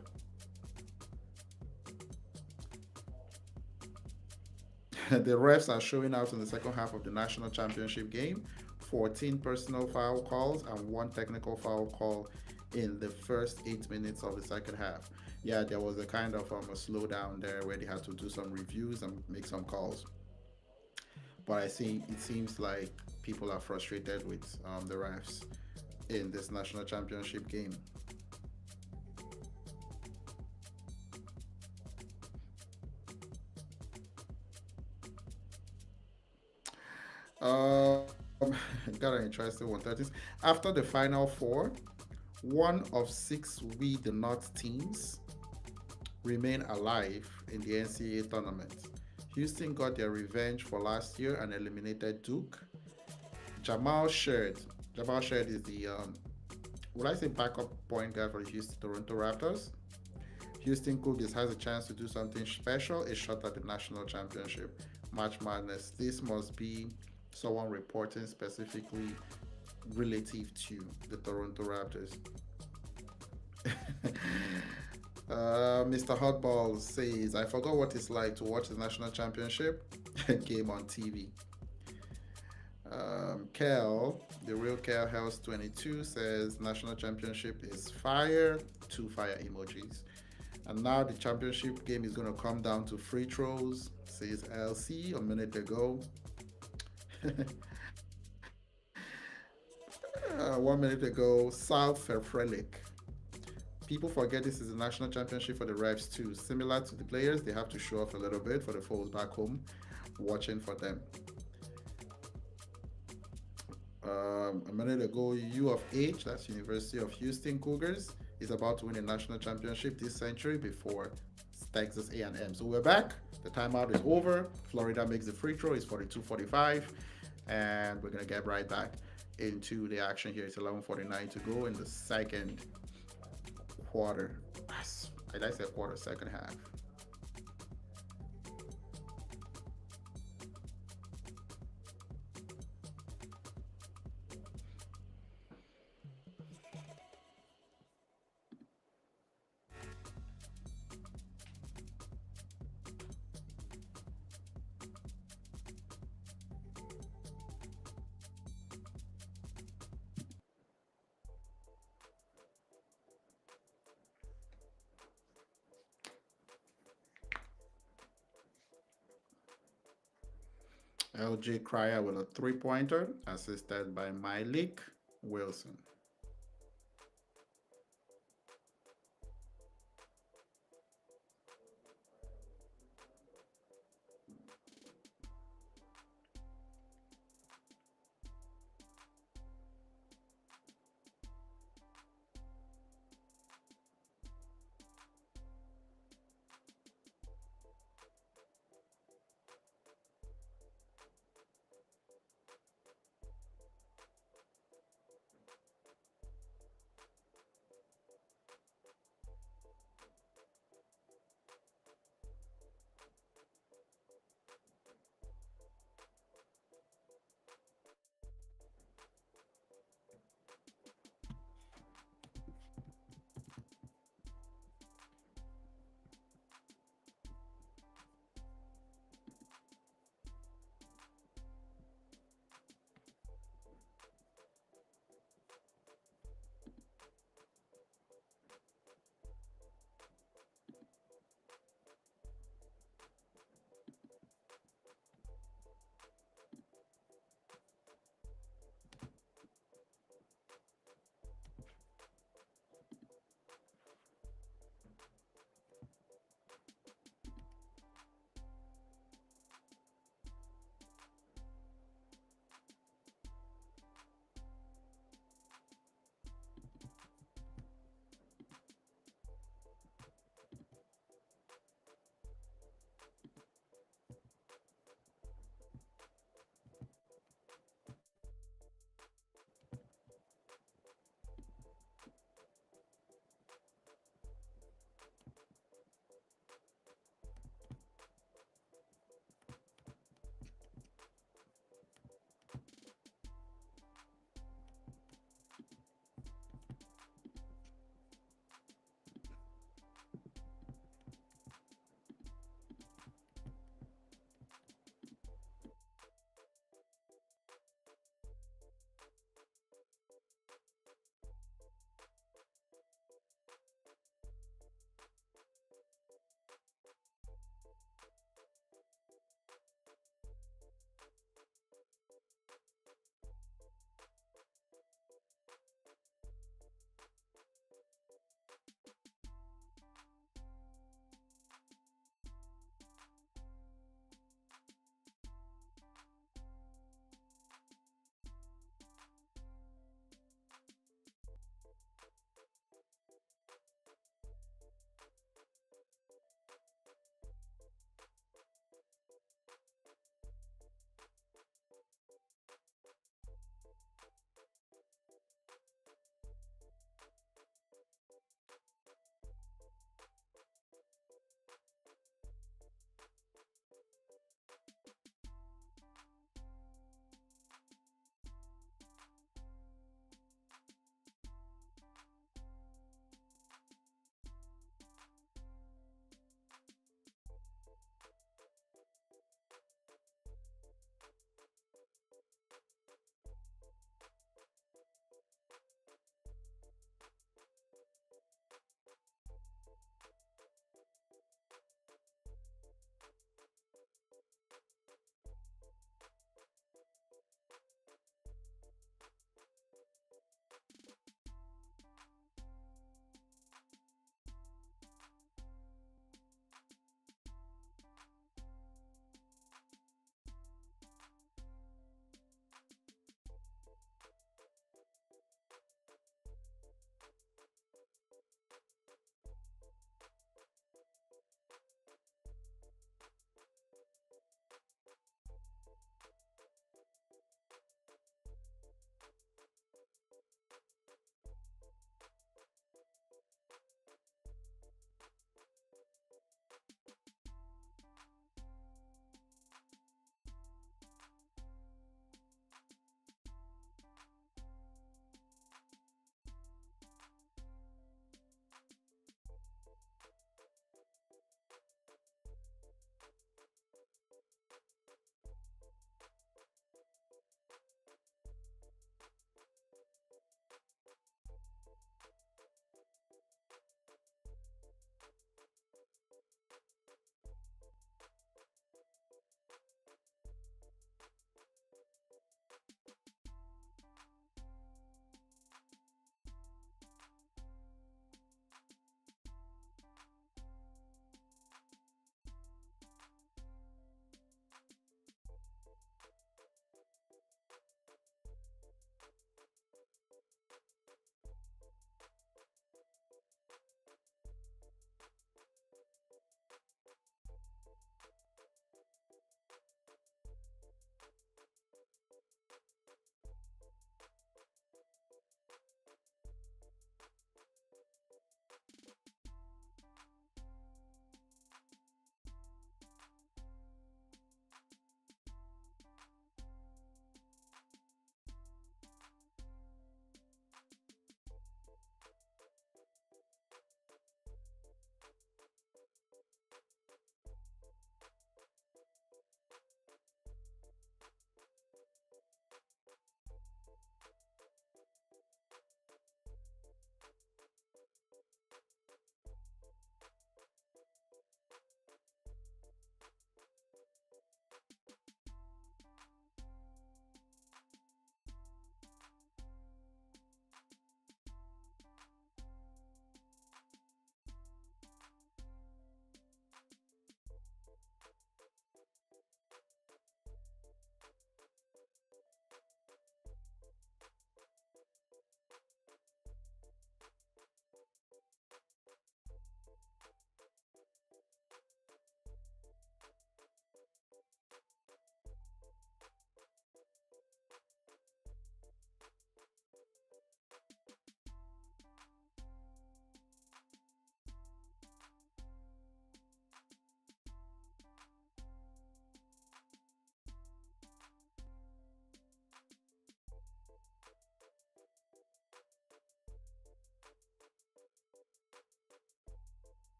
the refs are showing out in the second half of the national championship game. 14 personal foul calls and one technical foul call in the first 8 minutes of the second half. Yeah, there was a kind of a slowdown there where they had to do some reviews and make some calls. But I see it seems like people are frustrated with the refs in this national championship game. Um, got an interesting one. That is, after the final four, one of six We the North teams remain alive in the NCAA tournament. Houston got their revenge for last year and eliminated Duke. Jamal Shared. Jamal Shared is the would I say backup point guard for the Houston Toronto Raptors. Houston Cougars has a chance to do something special, a shot at the national championship. March Madness. This must be someone reporting specifically relative to the Toronto Raptors. Mr. Hotball says, I forgot what it's like to watch the national championship game on TV. Kel, the real Kel House 22 says national championship is fire, two fire emojis. And now the championship game is going to come down to free throws, says LC a minute ago. 1 minute ago, South Fairfrelic. People forget this is a national championship for the refs too. Similar to the players, they have to show off a little bit for the folks back home watching for them. A minute ago, U of H, that's University of Houston Cougars, is about to win a national championship this century before Texas A&M. So we're back. The timeout is over. Florida makes the free throw. It's 42-45, and we're gonna get right back into the action here. It's 11:49 to go in the second quarter. I said quarter, second half. LJ Cryer with a three-pointer, assisted by Malik Wilson.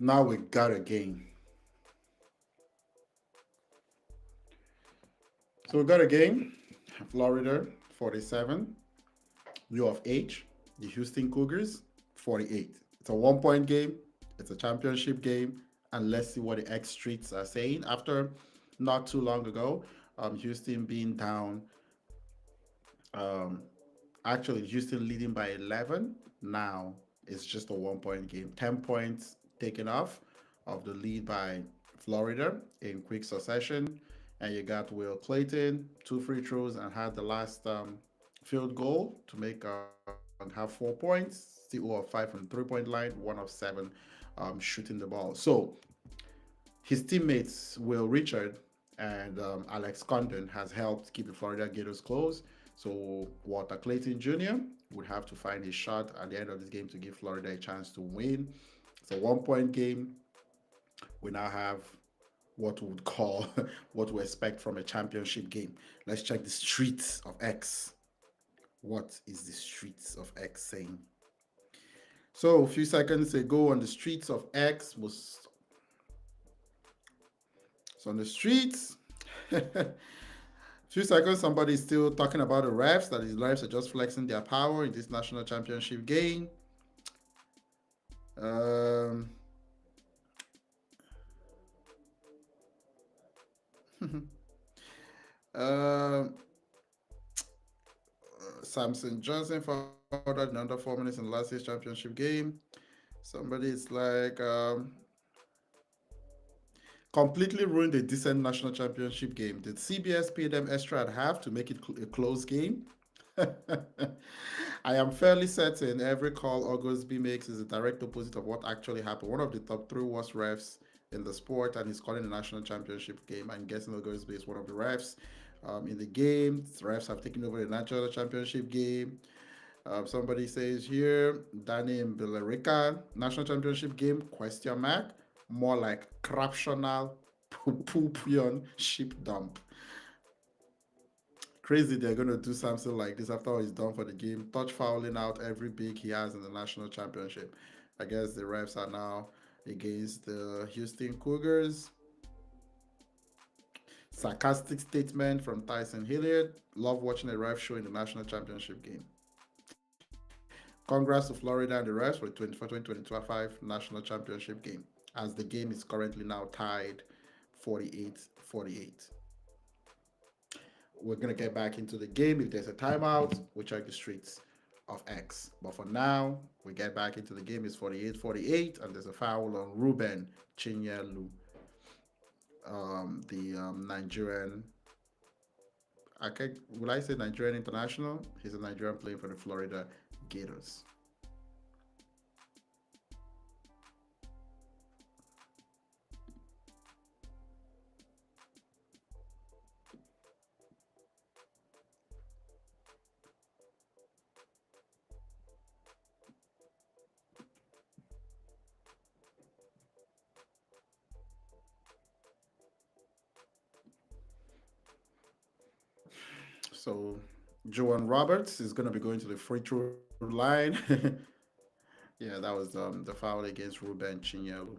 Now we got a game. So we got a game. Florida 47, U of H, the Houston Cougars 48. It's a 1 point game. It's a championship game. And let's see what the X Streets are saying. After not too long ago, Houston being down, um, actually, Houston leading by 11. Now it's just a 1 point game. 10 points taken off of the lead by Florida in quick succession. And you got Will Clayton, two free throws, and had the last field goal to make have 4 points. CO of 5 from the 3 point line, 1 of 7 shooting the ball. So his teammates, Will Richard and Alex Condon, has helped keep the Florida Gators close. So Walter Clayton Jr. would have to find his shot at the end of this game to give Florida a chance to win. It's a 1 point game. We now have what we would call what we expect from a championship game. Let's check the streets of X. What is the streets of X saying? So a few seconds ago on the streets of X was so on the streets. A few seconds, somebody's still talking about the refs, that the refs are just flexing their power in this national championship game. Um, uh, Samson Johnson fouled out in under 4 minutes in the last year's championship game. Somebody is like, completely ruined a decent national championship game. Did CBS pay them extra at half to make it a close game? I am fairly certain every call August makes is a direct opposite of what actually happened. One of the top three worst refs in the sport, and he's calling a national championship game. I'm guessing August is one of the refs in the game. The refs have taken over the national championship game. Somebody says here, Danny Billerica, national championship game, question mark. More like craptional poopion ship dump. Crazy they're going to do something like this after all he's done for the game. Touch fouling out every big he has in the national championship. I guess the refs are now against the Houston Cougars. Sarcastic statement from Tyson Hilliard. Love watching a ref show in the national championship game. Congrats to Florida and the refs for the 2024-2025 national championship game, as the game is currently now tied 48-48. We're going to get back into the game. If there's a timeout, we check the streets of X. But for now, we get back into the game. It's 48-48, and there's a foul on Ruben Chinyelu, the Nigerian. Will I say Nigerian international? He's a Nigerian playing for the Florida Gators. So Joan Roberts is going to be going to the free throw line. Yeah, that was the foul against Ruben Chinyelu.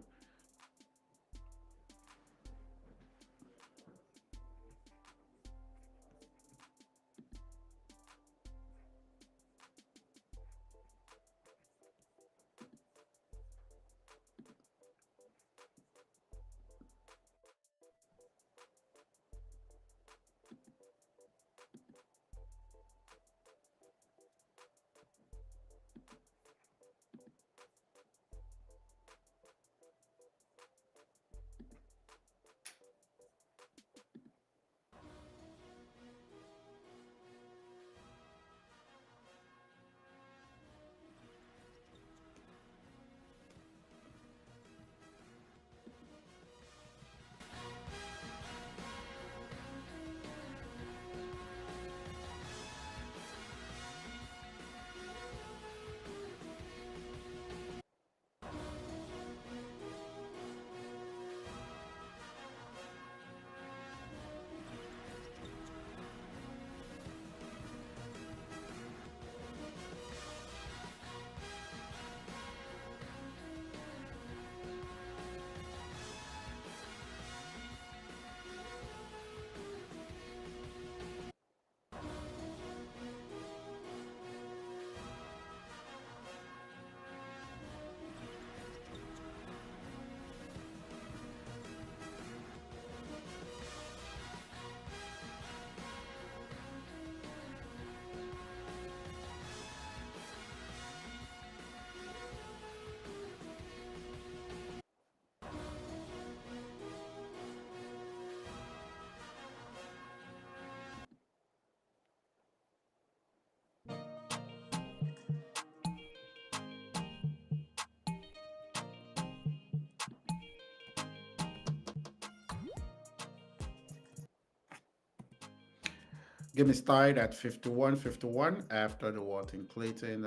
Game is tied at 51-51 after the Walton Clayton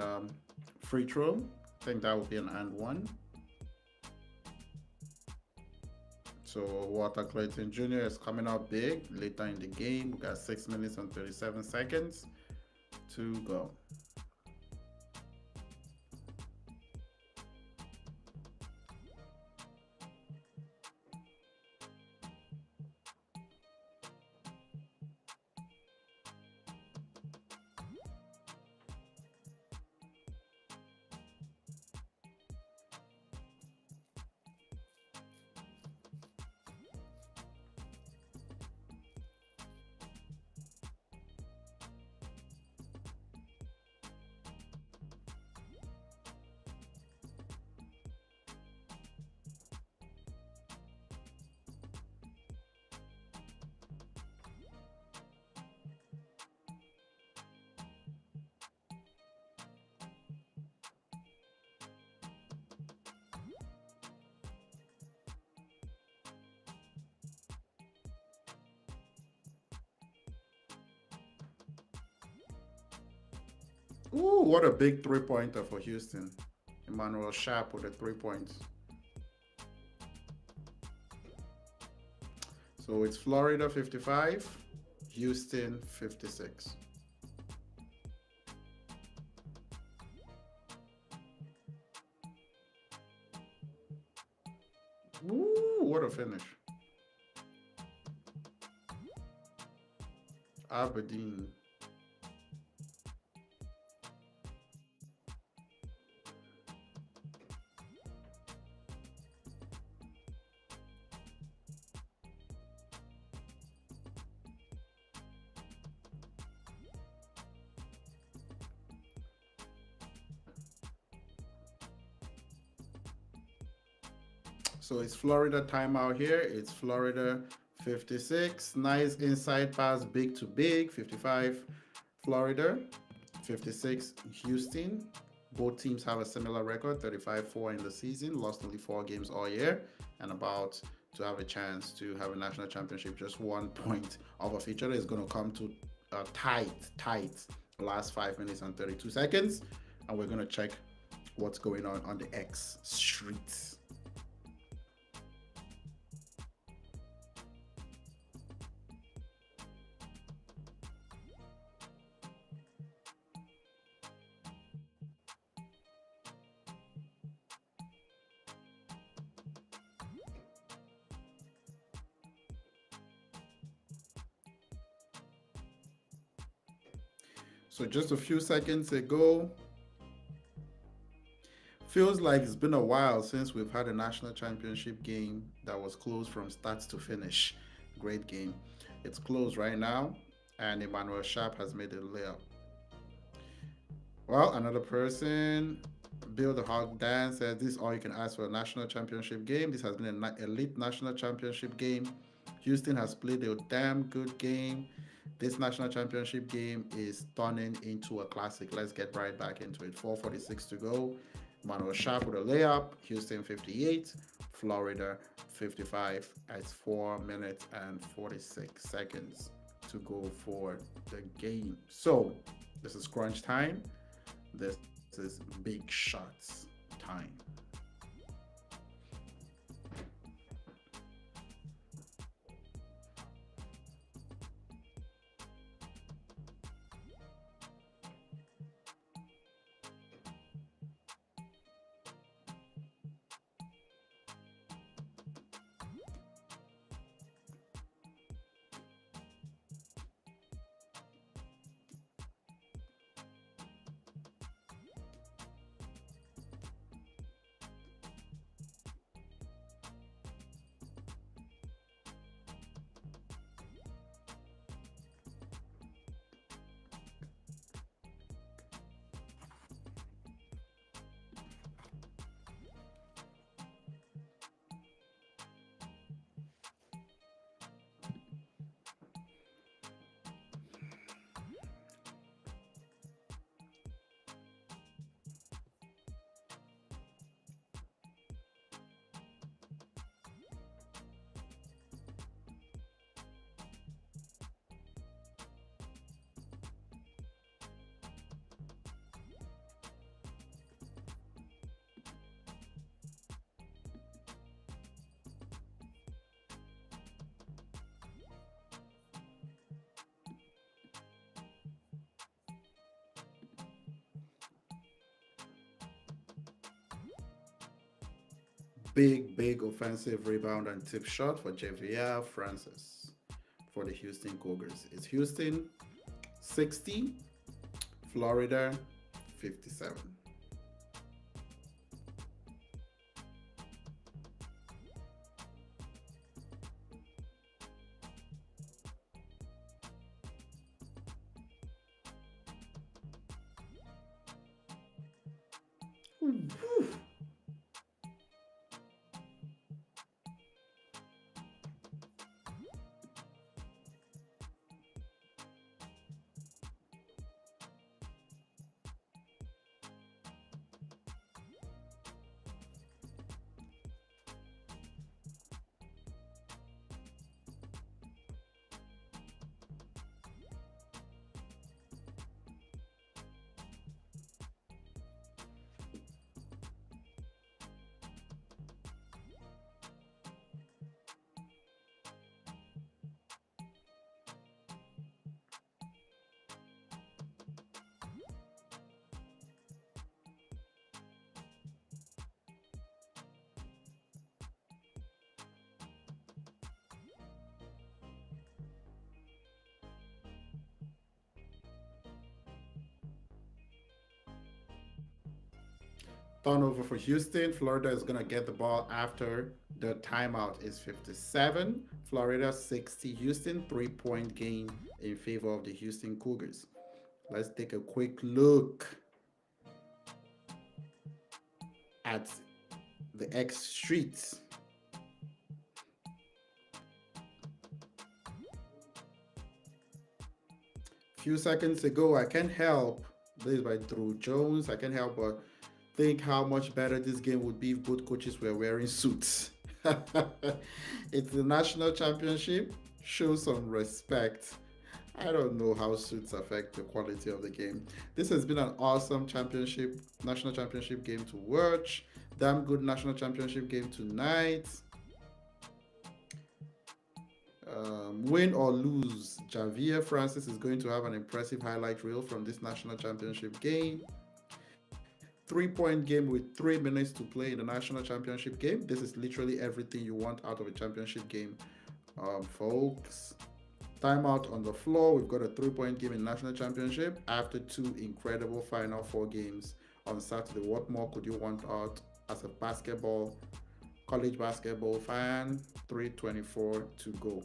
free throw. I think that would be an and one. So Walter Clayton Jr. is coming up big later in the game. We got 6 minutes and 37 seconds to go. Ooh, what a big three-pointer for Houston. Emmanuel Sharp with the 3 points. So it's Florida 55, Houston 56. Ooh, what a finish. Aberdeen. So it's Florida timeout here. It's Florida 56. Nice inside pass, big to big. 55 Florida, 56 Houston. Both teams have a similar record, 35-4 in the season, lost only 4 games all year, and about to have a chance to have a national championship. Just 1 point off each other is going to come to a tight last 5 minutes and 32 seconds. And we're going to check what's going on the X streets. So just a few seconds ago, feels like it's been a while since we've had a national championship game that was close from start to finish. Great game. It's close right now, and Emmanuel Sharp has made a layup. Well, another person, Bill the Hog Dan, says this is all you can ask for a national championship game. This has been an elite national championship game. Houston has played a damn good game. This national championship game is turning into a classic. Let's get right back into it. 4:46 to go. Manuel Sharp with a layup. Houston 58, Florida 55 at 4 minutes and 46 seconds to go for the game. So this is crunch time. This is big shots time. big offensive rebound and tip shot for Javier Francis for the Houston Cougars. It's Houston 60, Florida 57. Turnover for Houston. Florida is going to get the ball after the timeout is 57. Florida 60. Houston 3-point gain in favor of the Houston Cougars. Let's take a quick look at the X streets. Few seconds ago, I can't help, this is by Drew Jones, I can't help but think how much better this game would be if both coaches were wearing suits. It's the national championship. Show some respect. I don't know how suits affect the quality of the game. This has been an awesome national championship game to watch. Damn good national championship game tonight. Win or lose, Javier Francis is going to have an impressive highlight reel from this national championship game. 3-point game with 3 minutes to play in the national championship game. This is literally everything you want out of a championship game, folks. Timeout on the floor. We've got a 3-point game in national championship after 2 incredible Final Four games on Saturday. What more could you want out as a college basketball fan? 3:24 to go.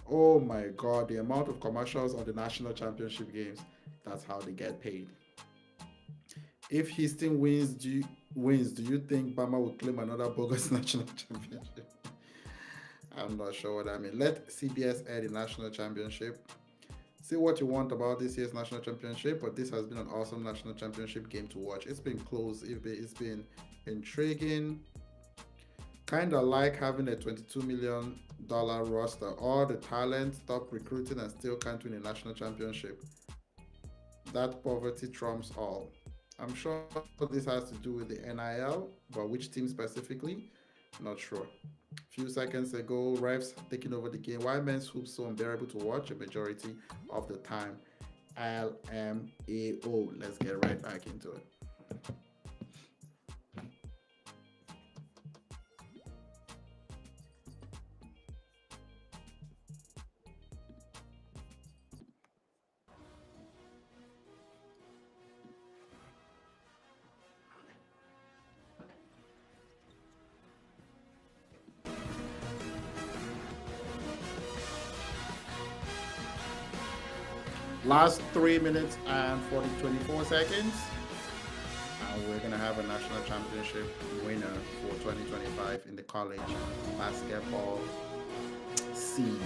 Oh my God, the amount of commercials on the national championship games. That's how they get paid. If Houston wins, do you think Bama will claim another bogus national championship? I'm not sure what I mean. Let CBS air the national championship. Say what you want about this year's national championship, but this has been an awesome national championship game to watch. It's been close. It's been intriguing. Kind of like having a $22 million roster. All the talent, stop recruiting, and still can't win a national championship. That poverty trumps all. I'm sure this has to do with the NIL, but which team specifically? Not sure. Few seconds ago, refs taking over the game. Why men's hoops so unbearable to watch a majority of the time? LMAO. Let's get right back into it. Last 3 minutes and 24 seconds. And we're going to have a national championship winner for 2025 in the college basketball scene.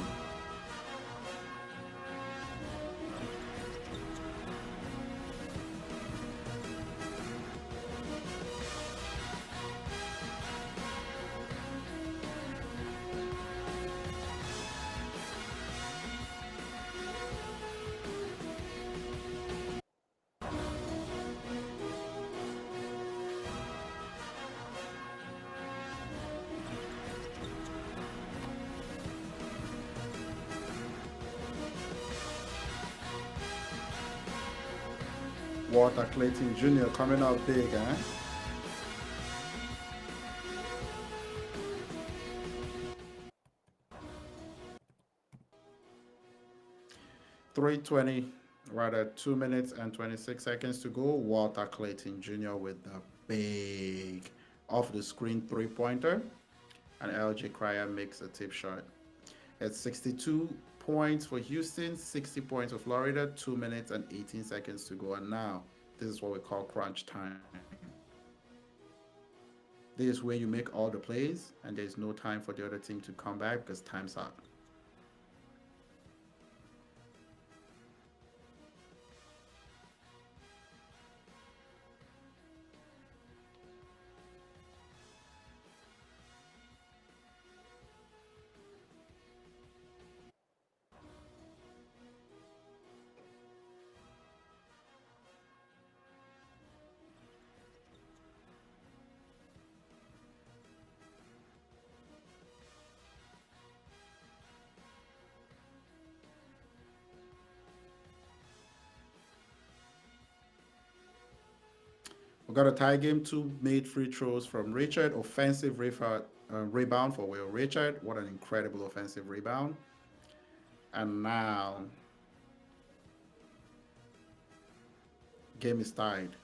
Walter Clayton Jr. coming out big, eh? 3:20, rather 2 minutes and 26 seconds to go. Walter Clayton Jr. with the big off the screen three pointer, and LJ Cryer makes a tip shot. It's 62 points for Houston, 60 points for Florida, 2 minutes and 18 seconds to go. And now, this is what we call crunch time. This is where you make all the plays, and there's no time for the other team to come back because time's up. We got a tie game. Two made free throws from Richard. Offensive rebound for Will Richard. What an incredible offensive rebound. And now, game is tied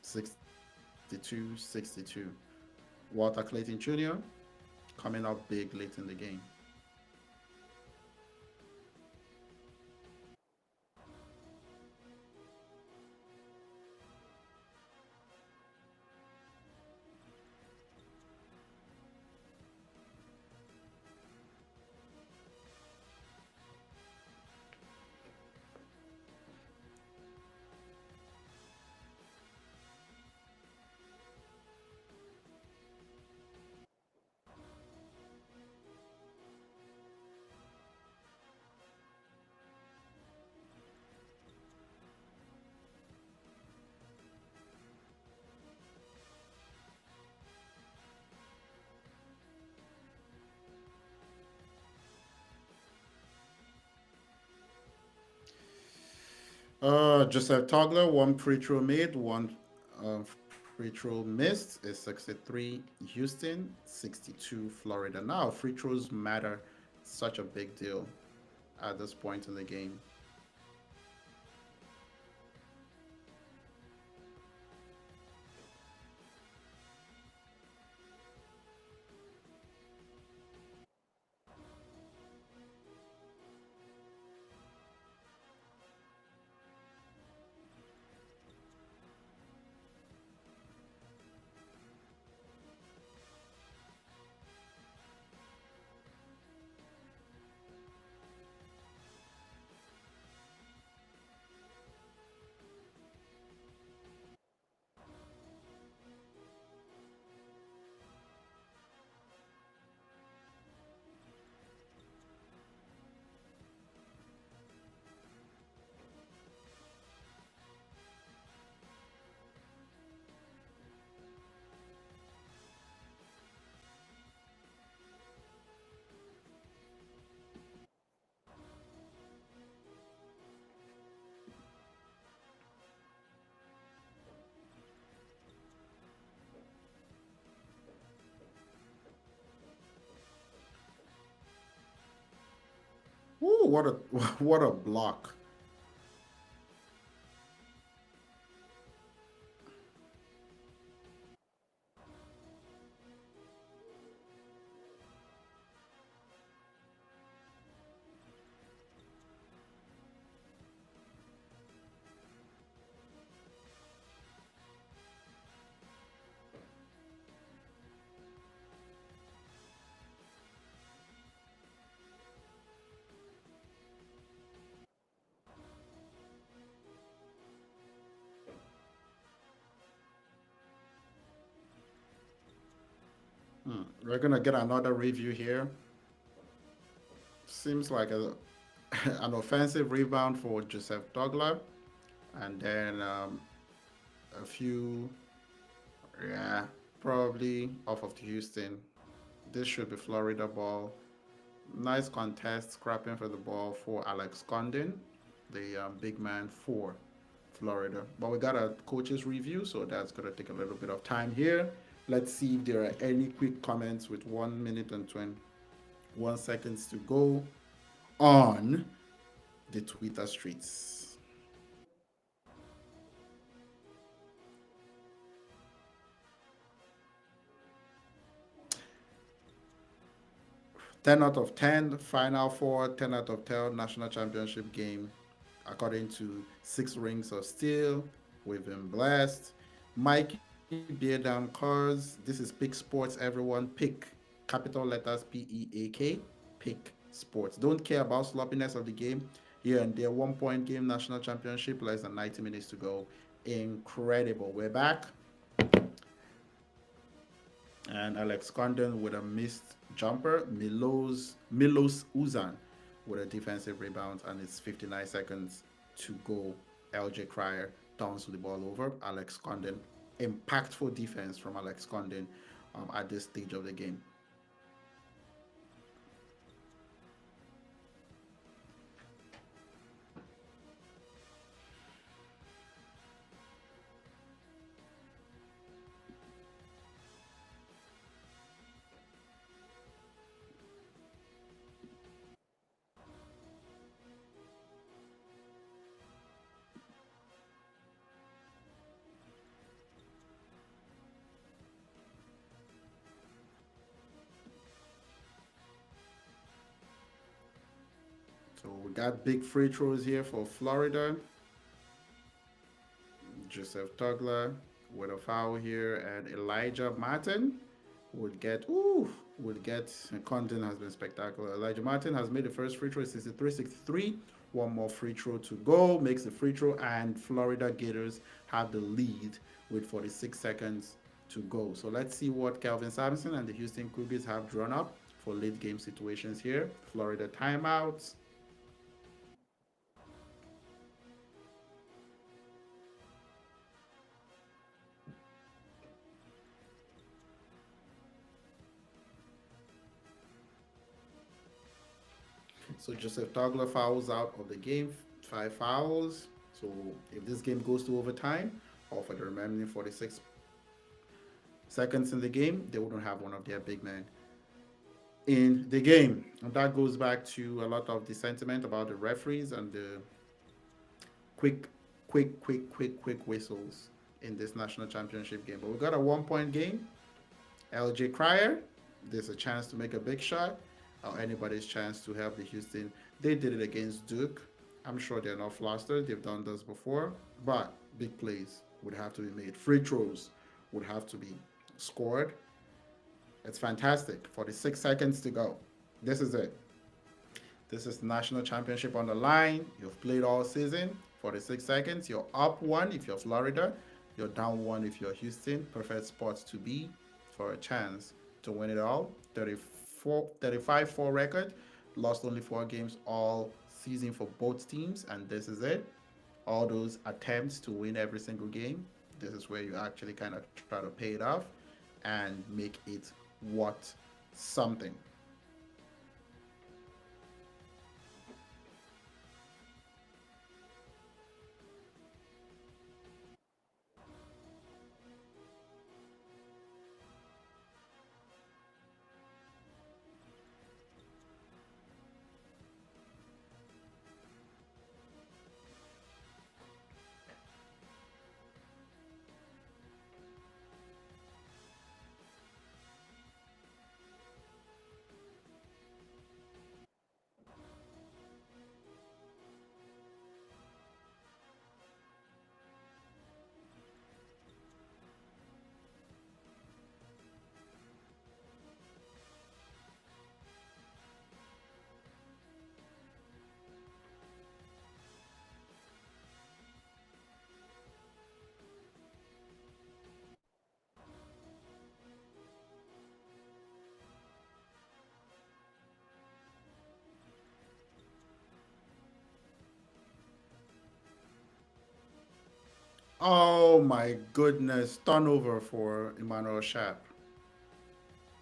62-62. Walter Clayton Jr. coming up big late in the game. Joseph Togler, one free throw made, one free throw missed. Is 63 Houston, 62 Florida. Now, free throws matter such a big deal at this point in the game. Ooh, what a what a block! We're gonna get another review here. Seems like an offensive rebound for Joseph Douglas, and then a few, yeah, probably off of Houston. This should be Florida ball. Nice contest, scrapping for the ball for Alex Condon, the big man for Florida. But we got a coach's review, so that's gonna take a little bit of time here. Let's see if there are any quick comments with 1 minute and 21 seconds to go on the Twitter streets. 10 out of 10 Final Four, 10 out of 10 National Championship game. According to Six Rings of Steel, we've been blessed. Mikey Beardam Cars, this is Pick Sports, everyone. Pick, capital letters PEAK, Pick Sports. Don't care about sloppiness of the game. Here and there, 1 point game, National Championship, less than 90 minutes to go. Incredible. We're back. And Alex Condon with a missed jumper. Milos Uzan with a defensive rebound, and it's 59 seconds to go. LJ Cryer turns the ball over. Alex Condon, impactful defense from Alex Condon at this stage of the game. So we got big free throws here for Florida. Joseph Tugler with a foul here, and Elijah Martin would get Condon has been spectacular. Elijah Martin has made the first free throw, 63-63. One more free throw to go, makes the free throw, and Florida Gators have the lead with 46 seconds to go. So let's see what Kelvin Sampson and the Houston Cougars have drawn up for late game situations here. Florida timeouts. So Joseph Togler fouls out of the game, 5 fouls. So if this game goes to overtime, or for the remaining 46 seconds in the game, they wouldn't have one of their big men in the game. And that goes back to a lot of the sentiment about the referees and the quick, quick whistles in this national championship game. But we got a 1 point game. LJ Cryer, there's a chance to make a big shot, or anybody's chance to help the Houston. They did it against Duke. I'm sure they're not flustered. They've done this before, but big plays would have to be made. Free throws would have to be scored. It's fantastic. 46 seconds to go. This is it. This is national championship on the line. You've played all season. 46 seconds. You're up one if you're Florida. You're down one if you're Houston. Perfect spots to be for a chance to win it all. 35-4 record. Lost only 4 games all season for both teams, and this is it. All those attempts to win every single game, this is where you actually kind of try to pay it off and make it what something. Oh my goodness. Turnover for Emmanuel Sharp.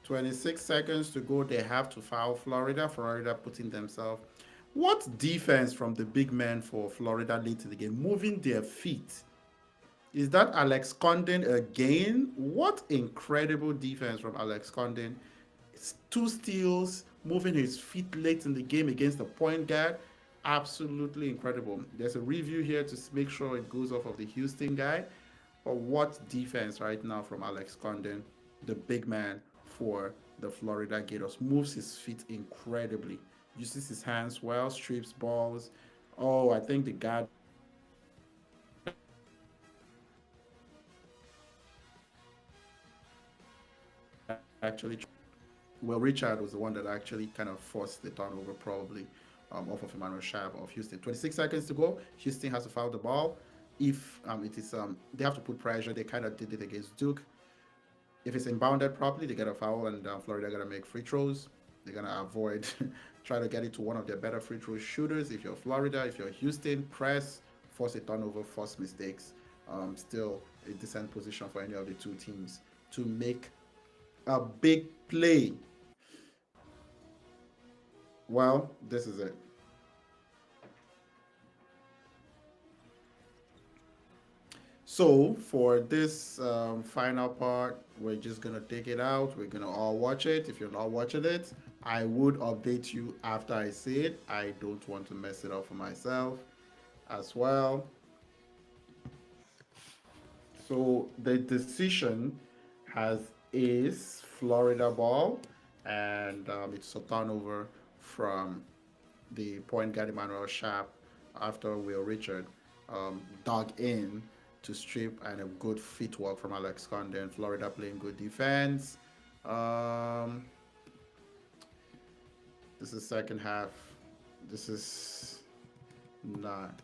26 seconds to go. They have to foul Florida. Florida putting themselves. What defense from the big men for Florida late in the game? Moving their feet. Is that Alex Condon again? What incredible defense from Alex Condon. It's 2 steals, moving his feet late in the game against the point guard. absolutely incredible. There's a review here to make sure it goes off of the Houston guy. But what defense right now from Alex Condon, the big man for the Florida Gators, moves his feet incredibly, uses his hands well, strips balls. Oh, I think the guard actually, well, Richard was the one that actually kind of forced the turnover, probably off of Emmanuel Shab of Houston. 26 seconds to go. Houston has to foul the ball. If it is, they have to put pressure. They kind of did it against Duke. If it's inbounded properly, they get a foul, and Florida gonna make free throws. They're gonna avoid try to get it to one of their better free throw shooters. If you're Florida, if you're Houston, press, force a turnover, force mistakes. Still a decent position for any of the two teams to make a big play. Well, this is it. So for this final part, we're just gonna take it out. We're gonna all watch it. If you're not watching it, I would update you after I see it. I don't want to mess it up for myself as well. So the decision has is Florida ball, and it's a turnover from the point guard Emmanuel Sharp after Will Richard dug in to strip and a good footwork from Alex Condon. Florida playing good defense. Um, this is second half. This is not.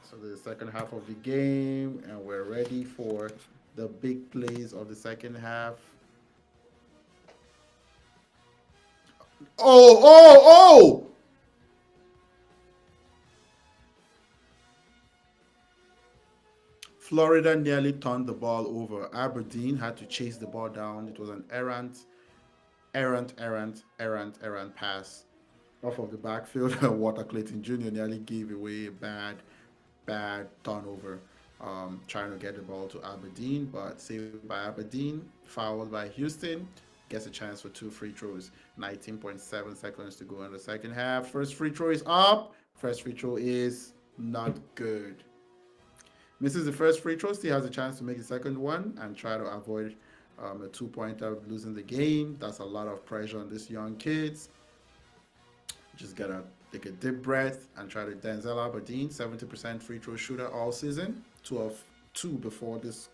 So the second half of the game, and we're ready for the big plays of the second half. Oh, oh, oh! Florida nearly turned the ball over. Aberdeen had to chase the ball down. It was an errant pass off of the backfield. Walter Clayton Jr. nearly gave away a bad turnover, trying to get the ball to Aberdeen, but saved by Aberdeen, fouled by Houston. Gets a chance for two free throws. 19.7 seconds to go in the second half. First free throw is up. First free throw is not good. Misses the first free throw, still has a chance to make the second one and try to avoid a two-pointer losing the game. That's a lot of pressure on these young kids. Just gotta take a deep breath and try to Denzel Aberdeen, 70% free throw shooter all season. Two of two before this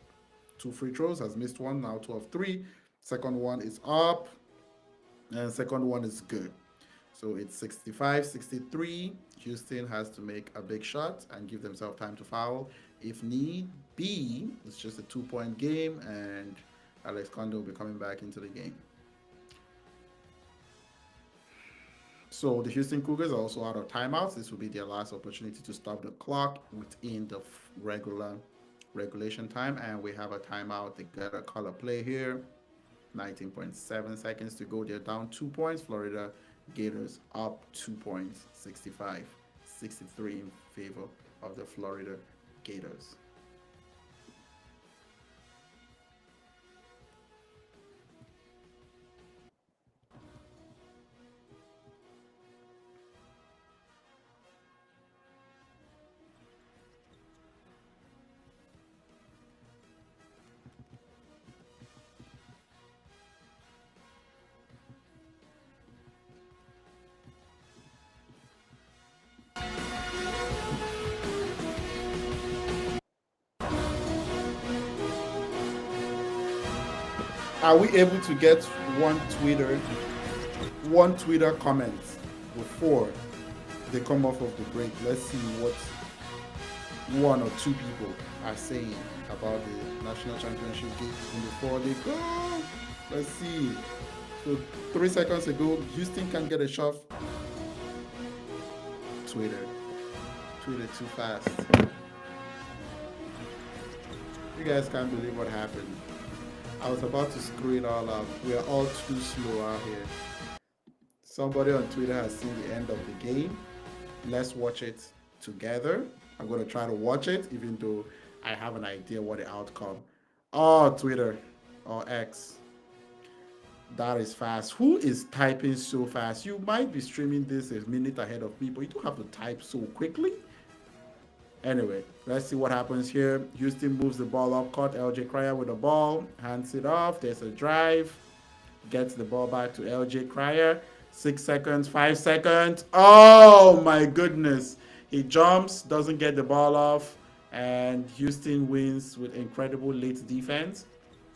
two free throws, has missed one, now two of three. Second one is up, and second one is good. So it's 65-63. Houston has to make a big shot and give themselves time to foul. If need be, it's just a 2 point game, and Alex Kondo will be coming back into the game. So the Houston Cougars are also out of timeouts. This will be their last opportunity to stop the clock within the regulation time, and we have a timeout. They got a color play here. 19.7 seconds to go. They're down 2 points. Florida Gators up 2 points, 65-63 in favor of the Florida Gators. Are we able to get one Twitter, one Twitter comment before they come off of the break? Let's see what one or two people are saying about the national championship game before they go. Let's see. So 3 seconds ago, Houston can get a shot. Twitter, Twitter too fast. You guys can't believe what happened. I was about to screw it all up. We are all too slow out here. Somebody on Twitter has seen the end of the game. Let's watch it together. I'm going to try to watch it, even though I have an idea what the outcome. Oh, Twitter or X. That is fast. Who is typing so fast? You might be streaming this a minute ahead of me, but you don't have to type so quickly. Anyway, let's see what happens here. Houston moves the ball up court. LJ Cryer with the ball, hands it off. There's a drive, gets the ball back to LJ Cryer. 6 seconds, 5 seconds. Oh my goodness. He jumps, doesn't get the ball off, and Houston wins with incredible late defense.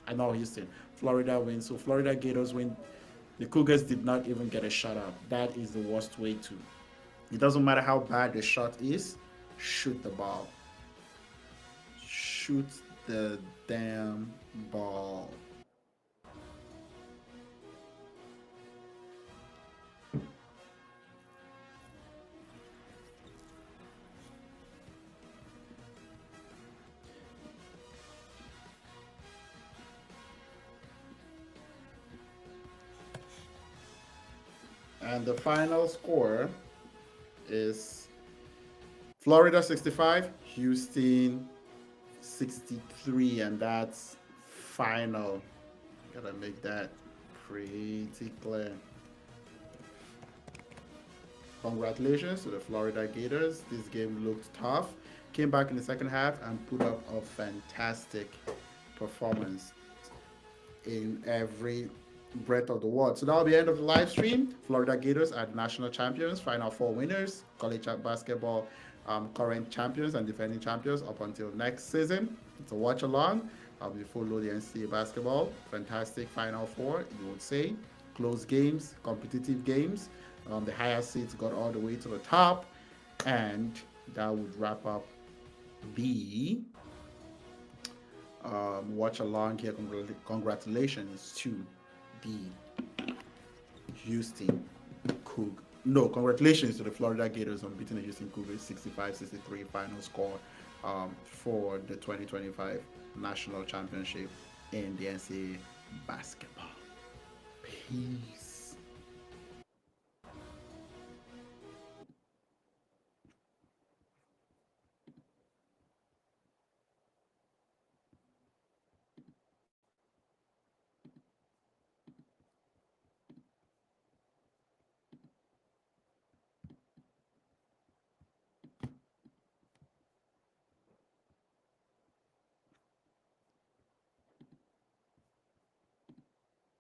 I know Houston. Florida wins. So Florida Gators win. The Cougars did not even get a shutout. That is the worst way to. It doesn't matter how bad the shot is, shoot the ball. Shoot the damn ball. And the final score is Florida 65, Houston 63, and that's final. Gotta make that pretty clear. Congratulations to the Florida Gators. This game looked tough. Came back in the second half and put up a fantastic performance in every breadth of the world. So that'll be the end of the live stream. Florida Gators are national champions, Final Four winners, college basketball current champions and defending champions up until next season. It's a watch along. I'll be follow the NCAA basketball. Fantastic Final Four, you would say. Close games, competitive games. The higher seeds got all the way to the top. And that would wrap up the watch along here. Congratulations to the Houston Cougars. No, congratulations to the Florida Gators on beating the Houston Cougars 65-63 final score for the 2025 national championship in the NCAA basketball. Peace.